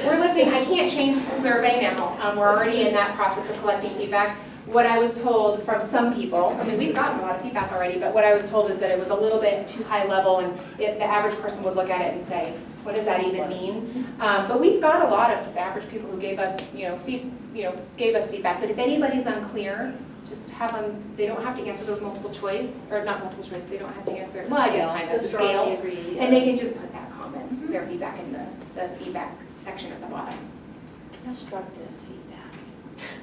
We're listening, I can't change the survey now, we're already in that process of collecting feedback. What I was told from some people, I mean, we've gotten a lot of feedback already, but what I was told is that it was a little bit too high level, and the average person would look at it and say, what does that even mean? But we've got a lot of average people who gave us, gave us feedback. But if anybody's unclear, just have them, they don't have to answer those multiple choice, or not multiple choice, they don't have to answer, well, I guess kind of, the scale. And they can just put that comments, their feedback in the feedback section at the bottom. Constructive feedback.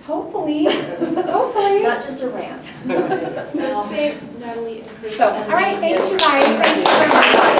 Hopefully, hopefully. Not just a rant. Let's thank Natalie and Chris. So, all right, thanks you guys, thank you very much.